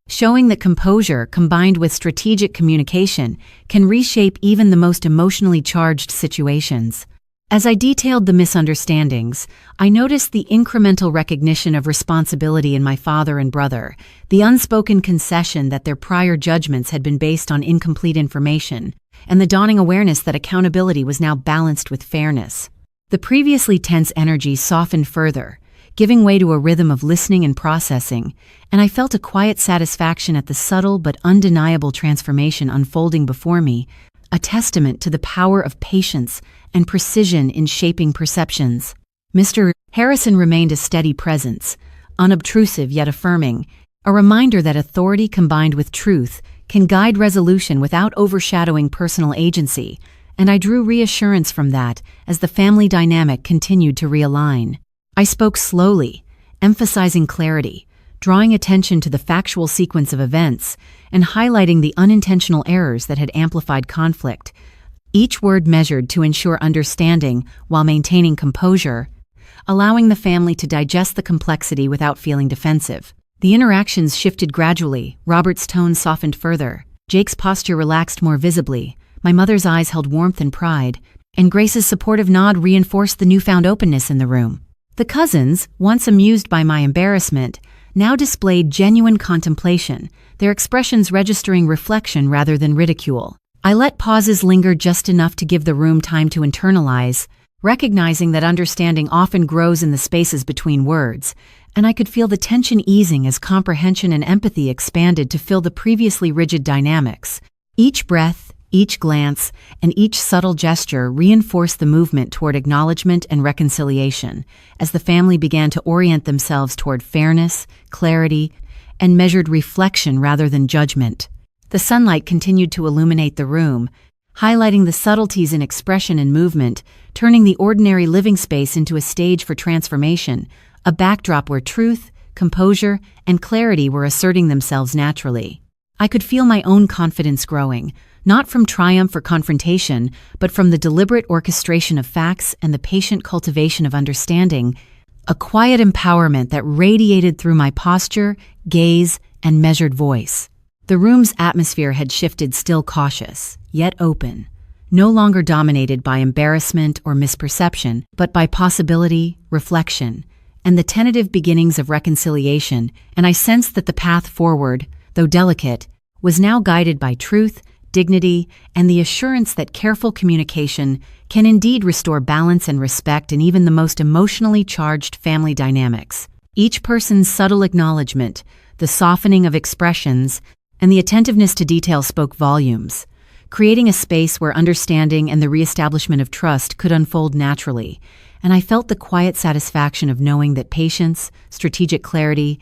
showing that composure combined with strategic communication can reshape even the most emotionally charged situations. As I detailed the misunderstandings, I noticed the incremental recognition of responsibility in my father and brother, the unspoken concession that their prior judgments had been based on incomplete information, and the dawning awareness that accountability was now balanced with fairness. The previously tense energy softened further, giving way to a rhythm of listening and processing, and I felt a quiet satisfaction at the subtle but undeniable transformation unfolding before me, a testament to the power of patience and precision in shaping perceptions. Mr. Harrison remained a steady presence, unobtrusive yet affirming, a reminder that authority combined with truth can guide resolution without overshadowing personal agency, and I drew reassurance from that as the family dynamic continued to realign. I spoke slowly, emphasizing clarity, drawing attention to the factual sequence of events, and highlighting the unintentional errors that had amplified conflict, each word measured to ensure understanding while maintaining composure, allowing the family to digest the complexity without feeling defensive. The interactions shifted gradually, Robert's tone softened further, Jake's posture relaxed more visibly, my mother's eyes held warmth and pride, and Grace's supportive nod reinforced the newfound openness in the room. The cousins, once amused by my embarrassment, now displayed genuine contemplation, their expressions registering reflection rather than ridicule. I let pauses linger just enough to give the room time to internalize, recognizing that understanding often grows in the spaces between words, and I could feel the tension easing as comprehension and empathy expanded to fill the previously rigid dynamics. Each breath, each glance, and each subtle gesture reinforced the movement toward acknowledgment and reconciliation, as the family began to orient themselves toward fairness, clarity, and measured reflection rather than judgment. The sunlight continued to illuminate the room, highlighting the subtleties in expression and movement, turning the ordinary living space into a stage for transformation, a backdrop where truth, composure, and clarity were asserting themselves naturally. I could feel my own confidence growing, not from triumph or confrontation, but from the deliberate orchestration of facts and the patient cultivation of understanding, a quiet empowerment that radiated through my posture, gaze, and measured voice. The room's atmosphere had shifted, still cautious, yet open, no longer dominated by embarrassment or misperception, but by possibility, reflection, and the tentative beginnings of reconciliation, and I sensed that the path forward, though delicate, was now guided by truth, dignity, and the assurance that careful communication can indeed restore balance and respect in even the most emotionally charged family dynamics. Each person's subtle acknowledgment, the softening of expressions, and the attentiveness to detail spoke volumes, creating a space where understanding and the reestablishment of trust could unfold naturally, and I felt the quiet satisfaction of knowing that patience, strategic clarity,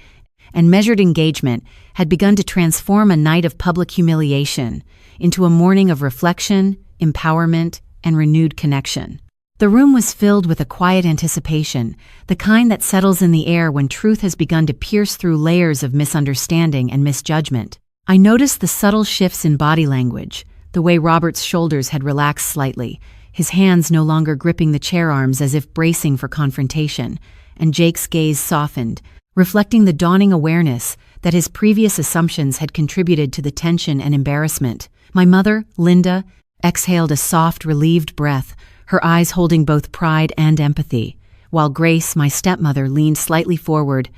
and measured engagement had begun to transform a night of public humiliation into a morning of reflection, empowerment, and renewed connection. The room was filled with a quiet anticipation, the kind that settles in the air when truth has begun to pierce through layers of misunderstanding and misjudgment. I noticed the subtle shifts in body language, the way Robert's shoulders had relaxed slightly, his hands no longer gripping the chair arms as if bracing for confrontation, and Jake's gaze softened, reflecting the dawning awareness that his previous assumptions had contributed to the tension and embarrassment. My mother, Linda, exhaled a soft, relieved breath, her eyes holding both pride and empathy, while Grace, my stepmother, leaned slightly forward,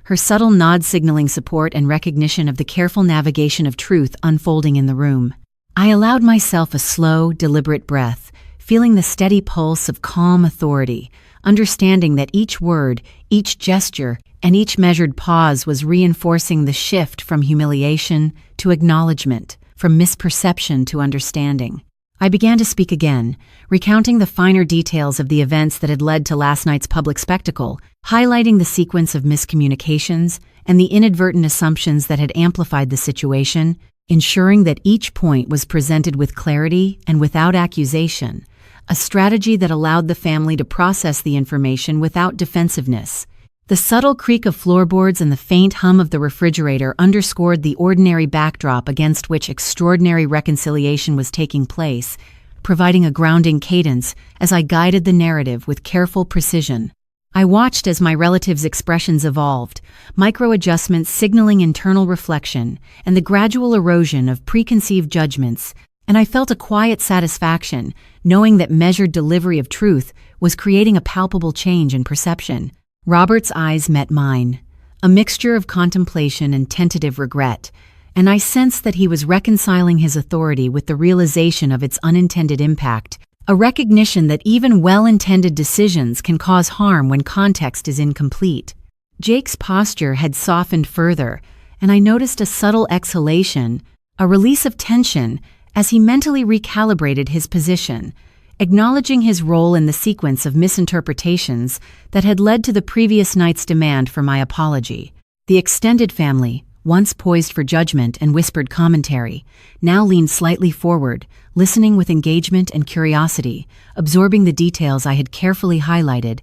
her subtle nod signaling support and recognition of the careful navigation of truth unfolding in the room. I allowed myself a slow, deliberate breath, feeling the steady pulse of calm authority, understanding that each word, each gesture, and each measured pause was reinforcing the shift from humiliation to acknowledgment, from misperception to understanding. I began to speak again, recounting the finer details of the events that had led to last night's public spectacle, highlighting the sequence of miscommunications and the inadvertent assumptions that had amplified the situation, ensuring that each point was presented with clarity and without accusation, a strategy that allowed the family to process the information without defensiveness. The subtle creak of floorboards and the faint hum of the refrigerator underscored the ordinary backdrop against which extraordinary reconciliation was taking place, providing a grounding cadence as I guided the narrative with careful precision. I watched as my relatives' expressions evolved, micro-adjustments signaling internal reflection and the gradual erosion of preconceived judgments, and I felt a quiet satisfaction, knowing that measured delivery of truth was creating a palpable change in perception. Robert's eyes met mine, a mixture of contemplation and tentative regret, and I sensed that he was reconciling his authority with the realization of its unintended impact, a recognition that even well-intended decisions can cause harm when context is incomplete. Jake's posture had softened further, and I noticed a subtle exhalation, a release of tension, as he mentally recalibrated his position, acknowledging his role in the sequence of misinterpretations that had led to the previous night's demand for my apology. The extended family, once poised for judgment and whispered commentary, now leaned slightly forward, listening with engagement and curiosity, absorbing the details I had carefully highlighted,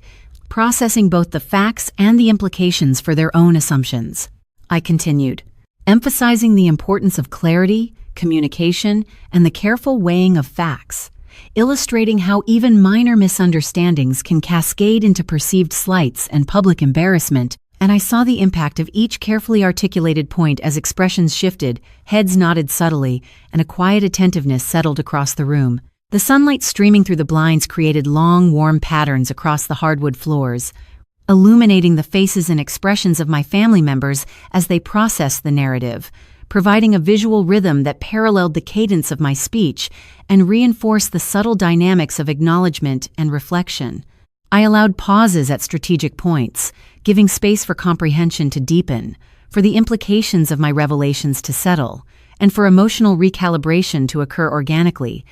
processing both the facts and the implications for their own assumptions. I continued, emphasizing the importance of clarity, communication, and the careful weighing of facts, illustrating how even minor misunderstandings can cascade into perceived slights and public embarrassment, and I saw the impact of each carefully articulated point as expressions shifted, heads nodded subtly, and a quiet attentiveness settled across the room. The sunlight streaming through the blinds created long, warm patterns across the hardwood floors, illuminating the faces and expressions of my family members as they processed the narrative, providing a visual rhythm that paralleled the cadence of my speech and reinforced the subtle dynamics of acknowledgment and reflection. I allowed pauses at strategic points, giving space for comprehension to deepen, for the implications of my revelations to settle, and for emotional recalibration to occur organically,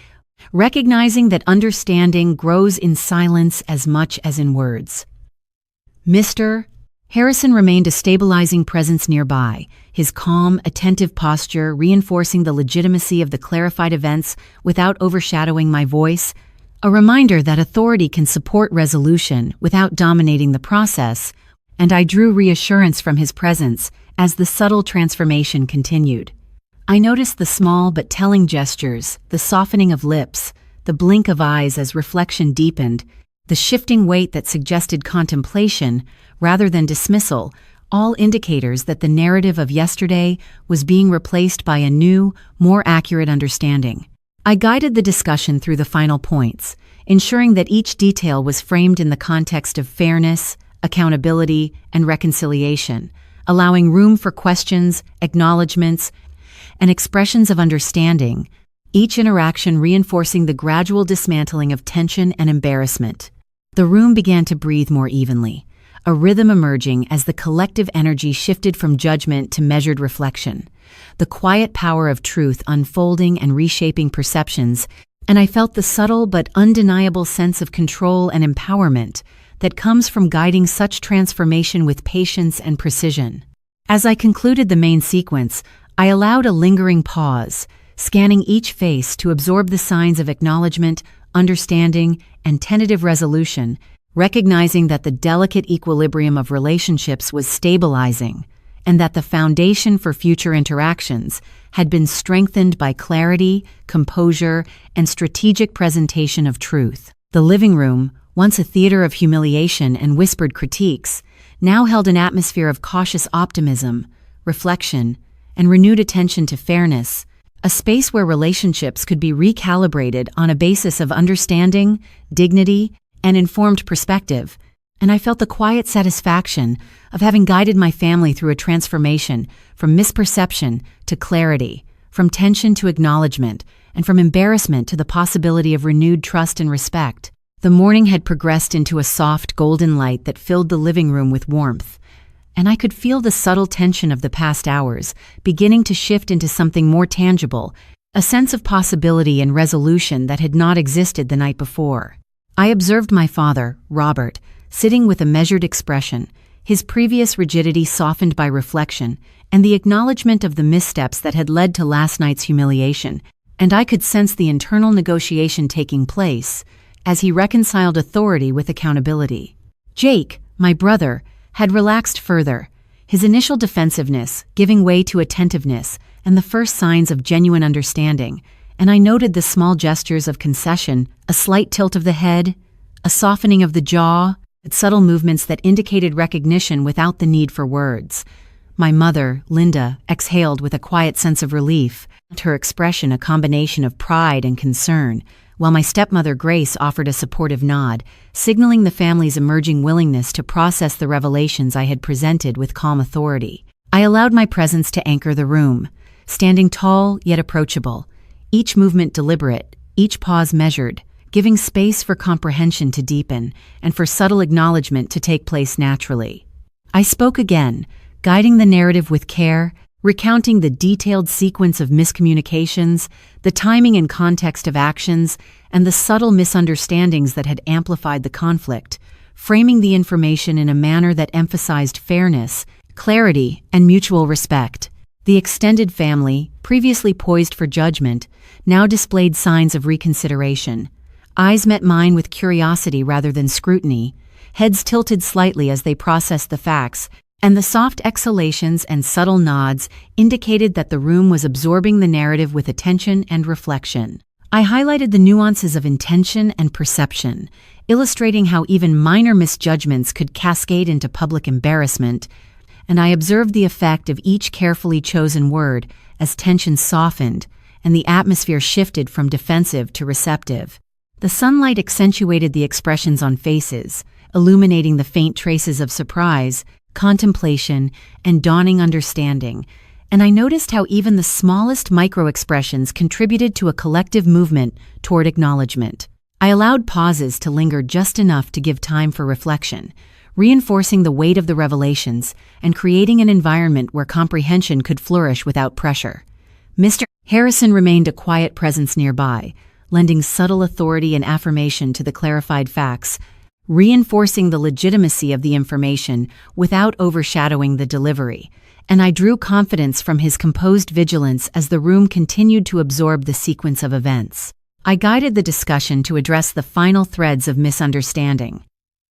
recognizing that understanding grows in silence as much as in words. Mr. Harrison remained a stabilizing presence nearby, his calm, attentive posture reinforcing the legitimacy of the clarified events without overshadowing my voice, a reminder that authority can support resolution without dominating the process, and I drew reassurance from his presence as the subtle transformation continued. I noticed the small but telling gestures, the softening of lips, the blink of eyes as reflection deepened, the shifting weight that suggested contemplation rather than dismissal, all indicators that the narrative of yesterday was being replaced by a new, more accurate understanding. I guided the discussion through the final points, ensuring that each detail was framed in the context of fairness, accountability, and reconciliation, allowing room for questions, acknowledgments, and expressions of understanding, each interaction reinforcing the gradual dismantling of tension and embarrassment. The room began to breathe more evenly, a rhythm emerging as the collective energy shifted from judgment to measured reflection, the quiet power of truth unfolding and reshaping perceptions, and I felt the subtle but undeniable sense of control and empowerment that comes from guiding such transformation with patience and precision. As I concluded the main sequence, I allowed a lingering pause, scanning each face to absorb the signs of acknowledgment, understanding, and tentative resolution, recognizing that the delicate equilibrium of relationships was stabilizing, and that the foundation for future interactions had been strengthened by clarity, composure, and strategic presentation of truth. The living room, once a theater of humiliation and whispered critiques, now held an atmosphere of cautious optimism, reflection, and renewed attention to fairness, a space where relationships could be recalibrated on a basis of understanding, dignity, and informed perspective, and I felt the quiet satisfaction of having guided my family through a transformation from misperception to clarity, from tension to acknowledgement, and from embarrassment to the possibility of renewed trust and respect. The morning had progressed into a soft golden light that filled the living room with warmth, and I could feel the subtle tension of the past hours beginning to shift into something more tangible, a sense of possibility and resolution that had not existed the night before. I observed my father, Robert, sitting with a measured expression, his previous rigidity softened by reflection and the acknowledgement of the missteps that had led to last night's humiliation, and I could sense the internal negotiation taking place as he reconciled authority with accountability. Jake, my brother, had relaxed further, his initial defensiveness giving way to attentiveness and the first signs of genuine understanding, and I noted the small gestures of concession, a slight tilt of the head, a softening of the jaw, subtle movements that indicated recognition without the need for words. My mother, Linda, exhaled with a quiet sense of relief, her expression a combination of pride and concern, while my stepmother Grace offered a supportive nod, signaling the family's emerging willingness to process the revelations I had presented with calm authority. I allowed my presence to anchor the room, standing tall yet approachable, each movement deliberate, each pause measured, giving space for comprehension to deepen and for subtle acknowledgement to take place naturally. I spoke again, guiding the narrative with care, recounting the detailed sequence of miscommunications, the timing and context of actions, and the subtle misunderstandings that had amplified the conflict, framing the information in a manner that emphasized fairness, clarity, and mutual respect. The extended family, previously poised for judgment, now displayed signs of reconsideration. Eyes met mine with curiosity rather than scrutiny, heads tilted slightly as they processed the facts, and the soft exhalations and subtle nods indicated that the room was absorbing the narrative with attention and reflection. I highlighted the nuances of intention and perception, illustrating how even minor misjudgments could cascade into public embarrassment, and I observed the effect of each carefully chosen word as tension softened and the atmosphere shifted from defensive to receptive. The sunlight accentuated the expressions on faces, illuminating the faint traces of surprise, contemplation, and dawning understanding, and I noticed how even the smallest micro-expressions contributed to a collective movement toward acknowledgement. I allowed pauses to linger just enough to give time for reflection, reinforcing the weight of the revelations and creating an environment where comprehension could flourish without pressure. Mr. Harrison remained a quiet presence nearby, lending subtle authority and affirmation to the clarified facts, reinforcing the legitimacy of the information without overshadowing the delivery, and I drew confidence from his composed vigilance as the room continued to absorb the sequence of events. I guided the discussion to address the final threads of misunderstanding,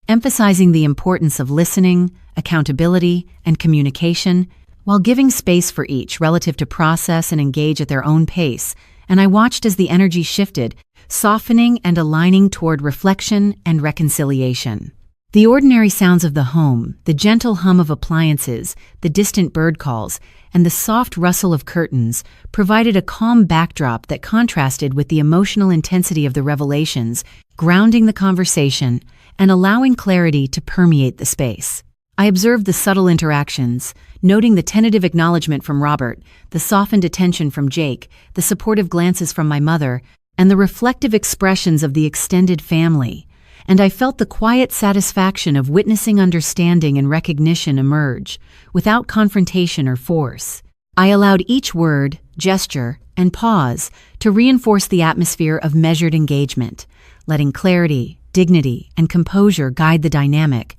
emphasizing the importance of listening, accountability, and communication, while giving space for each relative to process and engage at their own pace, and I watched as the energy shifted, softening and aligning toward reflection and reconciliation. The ordinary sounds of the home, the gentle hum of appliances, the distant bird calls, and the soft rustle of curtains provided a calm backdrop that contrasted with the emotional intensity of the revelations, grounding the conversation and allowing clarity to permeate the space. I observed the subtle interactions, noting the tentative acknowledgment from Robert, the softened attention from Jake, the supportive glances from my mother, and the reflective expressions of the extended family, and I felt the quiet satisfaction of witnessing understanding and recognition emerge, without confrontation or force. I allowed each word, gesture, and pause to reinforce the atmosphere of measured engagement, letting clarity, dignity, and composure guide the dynamic,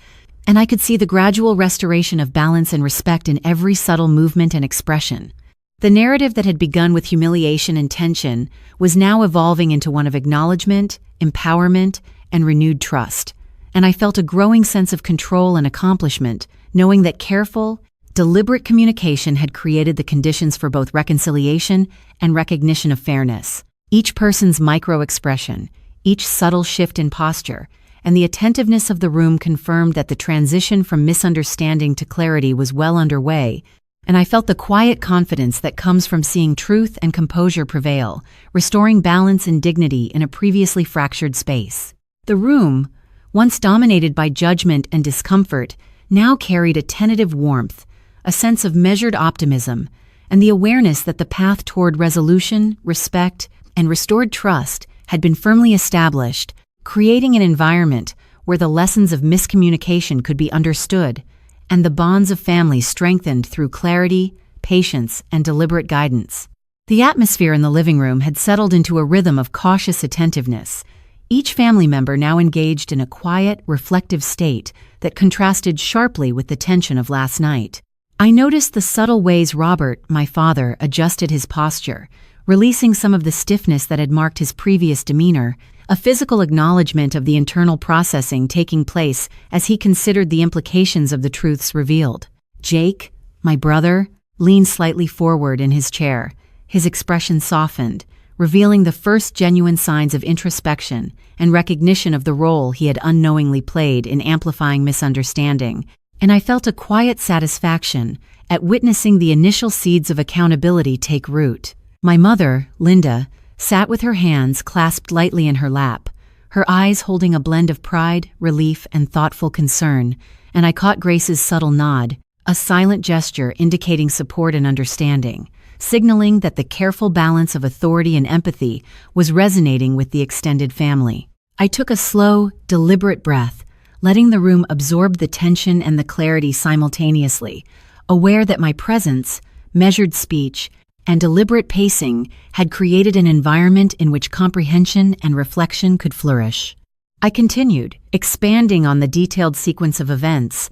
and I could see the gradual restoration of balance and respect in every subtle movement and expression. The narrative that had begun with humiliation and tension was now evolving into one of acknowledgment, empowerment, and renewed trust, and I felt a growing sense of control and accomplishment, knowing that careful, deliberate communication had created the conditions for both reconciliation and recognition of fairness. Each person's micro-expression, each subtle shift in posture, and the attentiveness of the room confirmed that the transition from misunderstanding to clarity was well underway, and I felt the quiet confidence that comes from seeing truth and composure prevail, restoring balance and dignity in a previously fractured space. The room, once dominated by judgment and discomfort, now carried a tentative warmth, a sense of measured optimism, and the awareness that the path toward resolution, respect, and restored trust had been firmly established, creating an environment where the lessons of miscommunication could be understood and the bonds of family strengthened through clarity, patience, and deliberate guidance. The atmosphere in the living room had settled into a rhythm of cautious attentiveness, each family member now engaged in a quiet, reflective state that contrasted sharply with the tension of last night. I noticed the subtle ways Robert, my father, adjusted his posture, releasing some of the stiffness that had marked his previous demeanor, a physical acknowledgment of the internal processing taking place as he considered the implications of the truths revealed. Jake, my brother, leaned slightly forward in his chair, his expression softened, revealing the first genuine signs of introspection and recognition of the role he had unknowingly played in amplifying misunderstanding, and I felt a quiet satisfaction at witnessing the initial seeds of accountability take root. My mother, Linda, sat with her hands clasped lightly in her lap, her eyes holding a blend of pride, relief, and thoughtful concern, and I caught Grace's subtle nod, a silent gesture indicating support and understanding, signaling that the careful balance of authority and empathy was resonating with the extended family. I took a slow, deliberate breath, letting the room absorb the tension and the clarity simultaneously, aware that my presence, measured speech, and deliberate pacing had created an environment in which comprehension and reflection could flourish. I continued, expanding on the detailed sequence of events,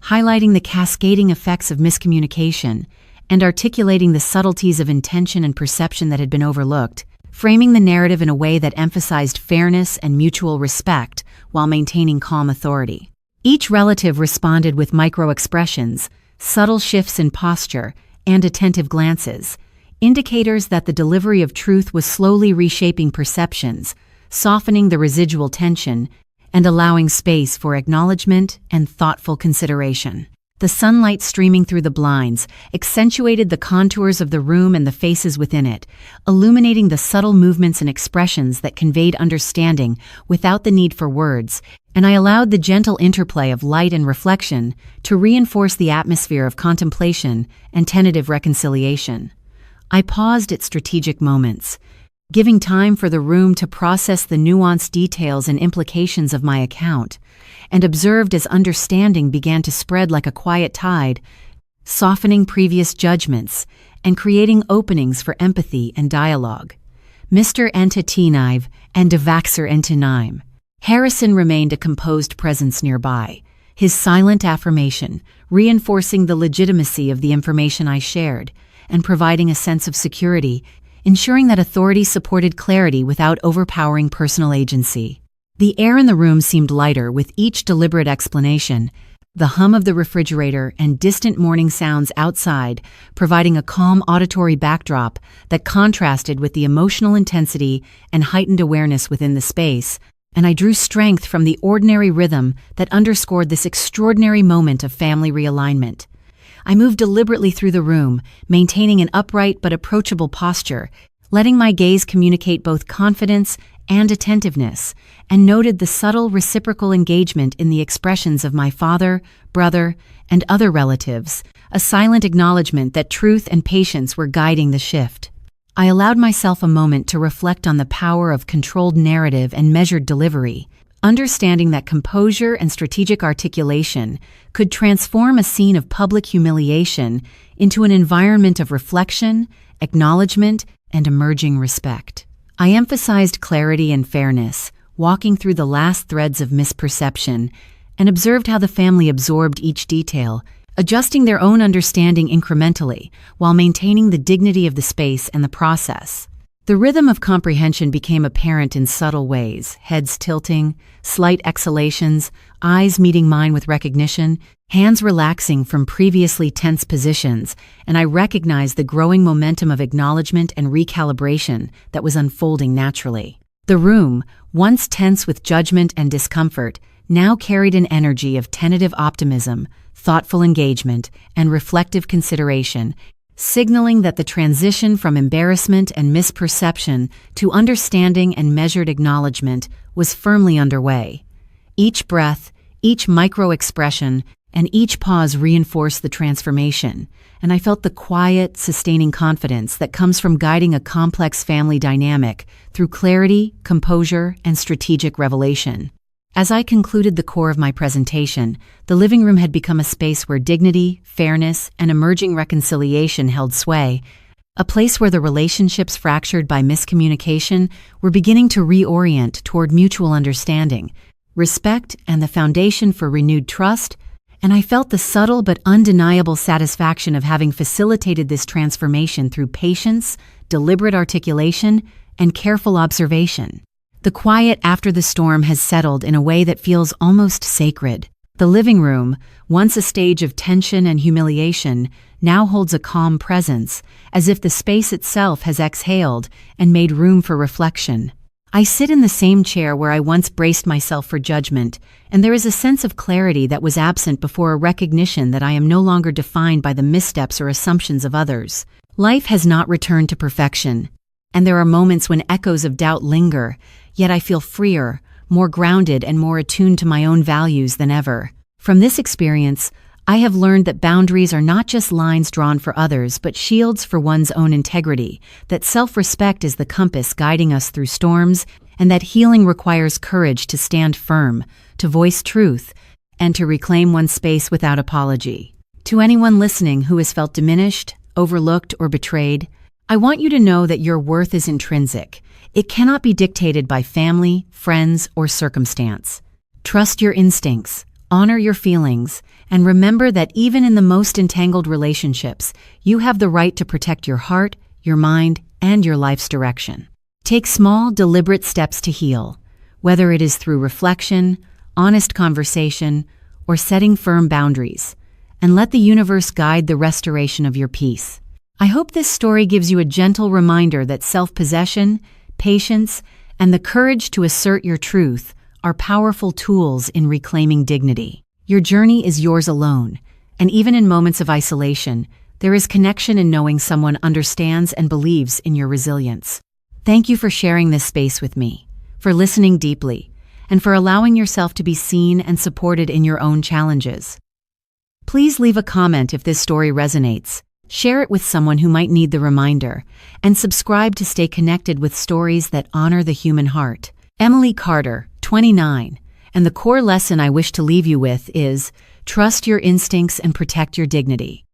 highlighting the cascading effects of miscommunication, and articulating the subtleties of intention and perception that had been overlooked, framing the narrative in a way that emphasized fairness and mutual respect while maintaining calm authority. Each relative responded with micro-expressions, subtle shifts in posture, and attentive glances, indicators that the delivery of truth was slowly reshaping perceptions, softening the residual tension, and allowing space for acknowledgment and thoughtful consideration. The sunlight streaming through the blinds accentuated the contours of the room and the faces within it, illuminating the subtle movements and expressions that conveyed understanding without the need for words, and I allowed the gentle interplay of light and reflection to reinforce the atmosphere of contemplation and tentative reconciliation. I paused at strategic moments, giving time for the room to process the nuanced details and implications of my account, and observed as understanding began to spread like a quiet tide, softening previous judgments and creating openings for empathy and dialogue. Mr. Enta Tenive and Devaxer Entinaim. Harrison remained a composed presence nearby, his silent affirmation reinforcing the legitimacy of the information I shared and providing a sense of security, ensuring that authority supported clarity without overpowering personal agency. The air in the room seemed lighter with each deliberate explanation, the hum of the refrigerator and distant morning sounds outside providing a calm auditory backdrop that contrasted with the emotional intensity and heightened awareness within the space, and I drew strength from the ordinary rhythm that underscored this extraordinary moment of family realignment. I moved deliberately through the room, maintaining an upright but approachable posture, letting my gaze communicate both confidence and attentiveness, and noted the subtle reciprocal engagement in the expressions of my father, brother, and other relatives, a silent acknowledgment that truth and patience were guiding the shift. I allowed myself a moment to reflect on the power of controlled narrative and measured delivery, understanding that composure and strategic articulation could transform a scene of public humiliation into an environment of reflection, acknowledgment, and emerging respect. I emphasized clarity and fairness, walking through the last threads of misperception, and observed how the family absorbed each detail, adjusting their own understanding incrementally while maintaining the dignity of the space and the process. The rhythm of comprehension became apparent in subtle ways, heads tilting, slight exhalations, eyes meeting mine with recognition, hands relaxing from previously tense positions, and I recognized the growing momentum of acknowledgment and recalibration that was unfolding naturally. The room, once tense with judgment and discomfort, now carried an energy of tentative optimism, thoughtful engagement, and reflective consideration, signaling that the transition from embarrassment and misperception to understanding and measured acknowledgment was firmly underway. Each breath, each micro-expression, and each pause reinforced the transformation, and I felt the quiet, sustaining confidence that comes from guiding a complex family dynamic through clarity, composure, and strategic revelation. As I concluded the core of my presentation, the living room had become a space where dignity, fairness, and emerging reconciliation held sway, a place where the relationships fractured by miscommunication were beginning to reorient toward mutual understanding, respect, and the foundation for renewed trust, and I felt the subtle but undeniable satisfaction of having facilitated this transformation through patience, deliberate articulation, and careful observation. The quiet after the storm has settled in a way that feels almost sacred. The living room, once a stage of tension and humiliation, now holds a calm presence, as if the space itself has exhaled and made room for reflection. I sit in the same chair where I once braced myself for judgment, and there is a sense of clarity that was absent before a recognition that I am no longer defined by the missteps or assumptions of others. Life has not returned to perfection, and there are moments when echoes of doubt linger, yet I feel freer, more grounded, and more attuned to my own values than ever. From this experience, I have learned that boundaries are not just lines drawn for others, but shields for one's own integrity, that self-respect is the compass guiding us through storms, and that healing requires courage to stand firm, to voice truth, and to reclaim one's space without apology. To anyone listening who has felt diminished, overlooked, or betrayed, I want you to know that your worth is intrinsic. It cannot be dictated by family, friends, or circumstance. Trust your instincts, honor your feelings, and remember that even in the most entangled relationships, you have the right to protect your heart, your mind, and your life's direction. Take small, deliberate steps to heal, whether it is through reflection, honest conversation, or setting firm boundaries, and let the universe guide the restoration of your peace. I hope this story gives you a gentle reminder that self-possession, patience, and the courage to assert your truth are powerful tools in reclaiming dignity. Your journey is yours alone, and even in moments of isolation, there is connection in knowing someone understands and believes in your resilience. Thank you for sharing this space with me, for listening deeply, and for allowing yourself to be seen and supported in your own challenges. Please leave a comment if this story resonates, share it with someone who might need the reminder, and subscribe to stay connected with stories that honor the human heart. Emily Carter, 29, and the core lesson I wish to leave you with is, trust your instincts and protect your dignity.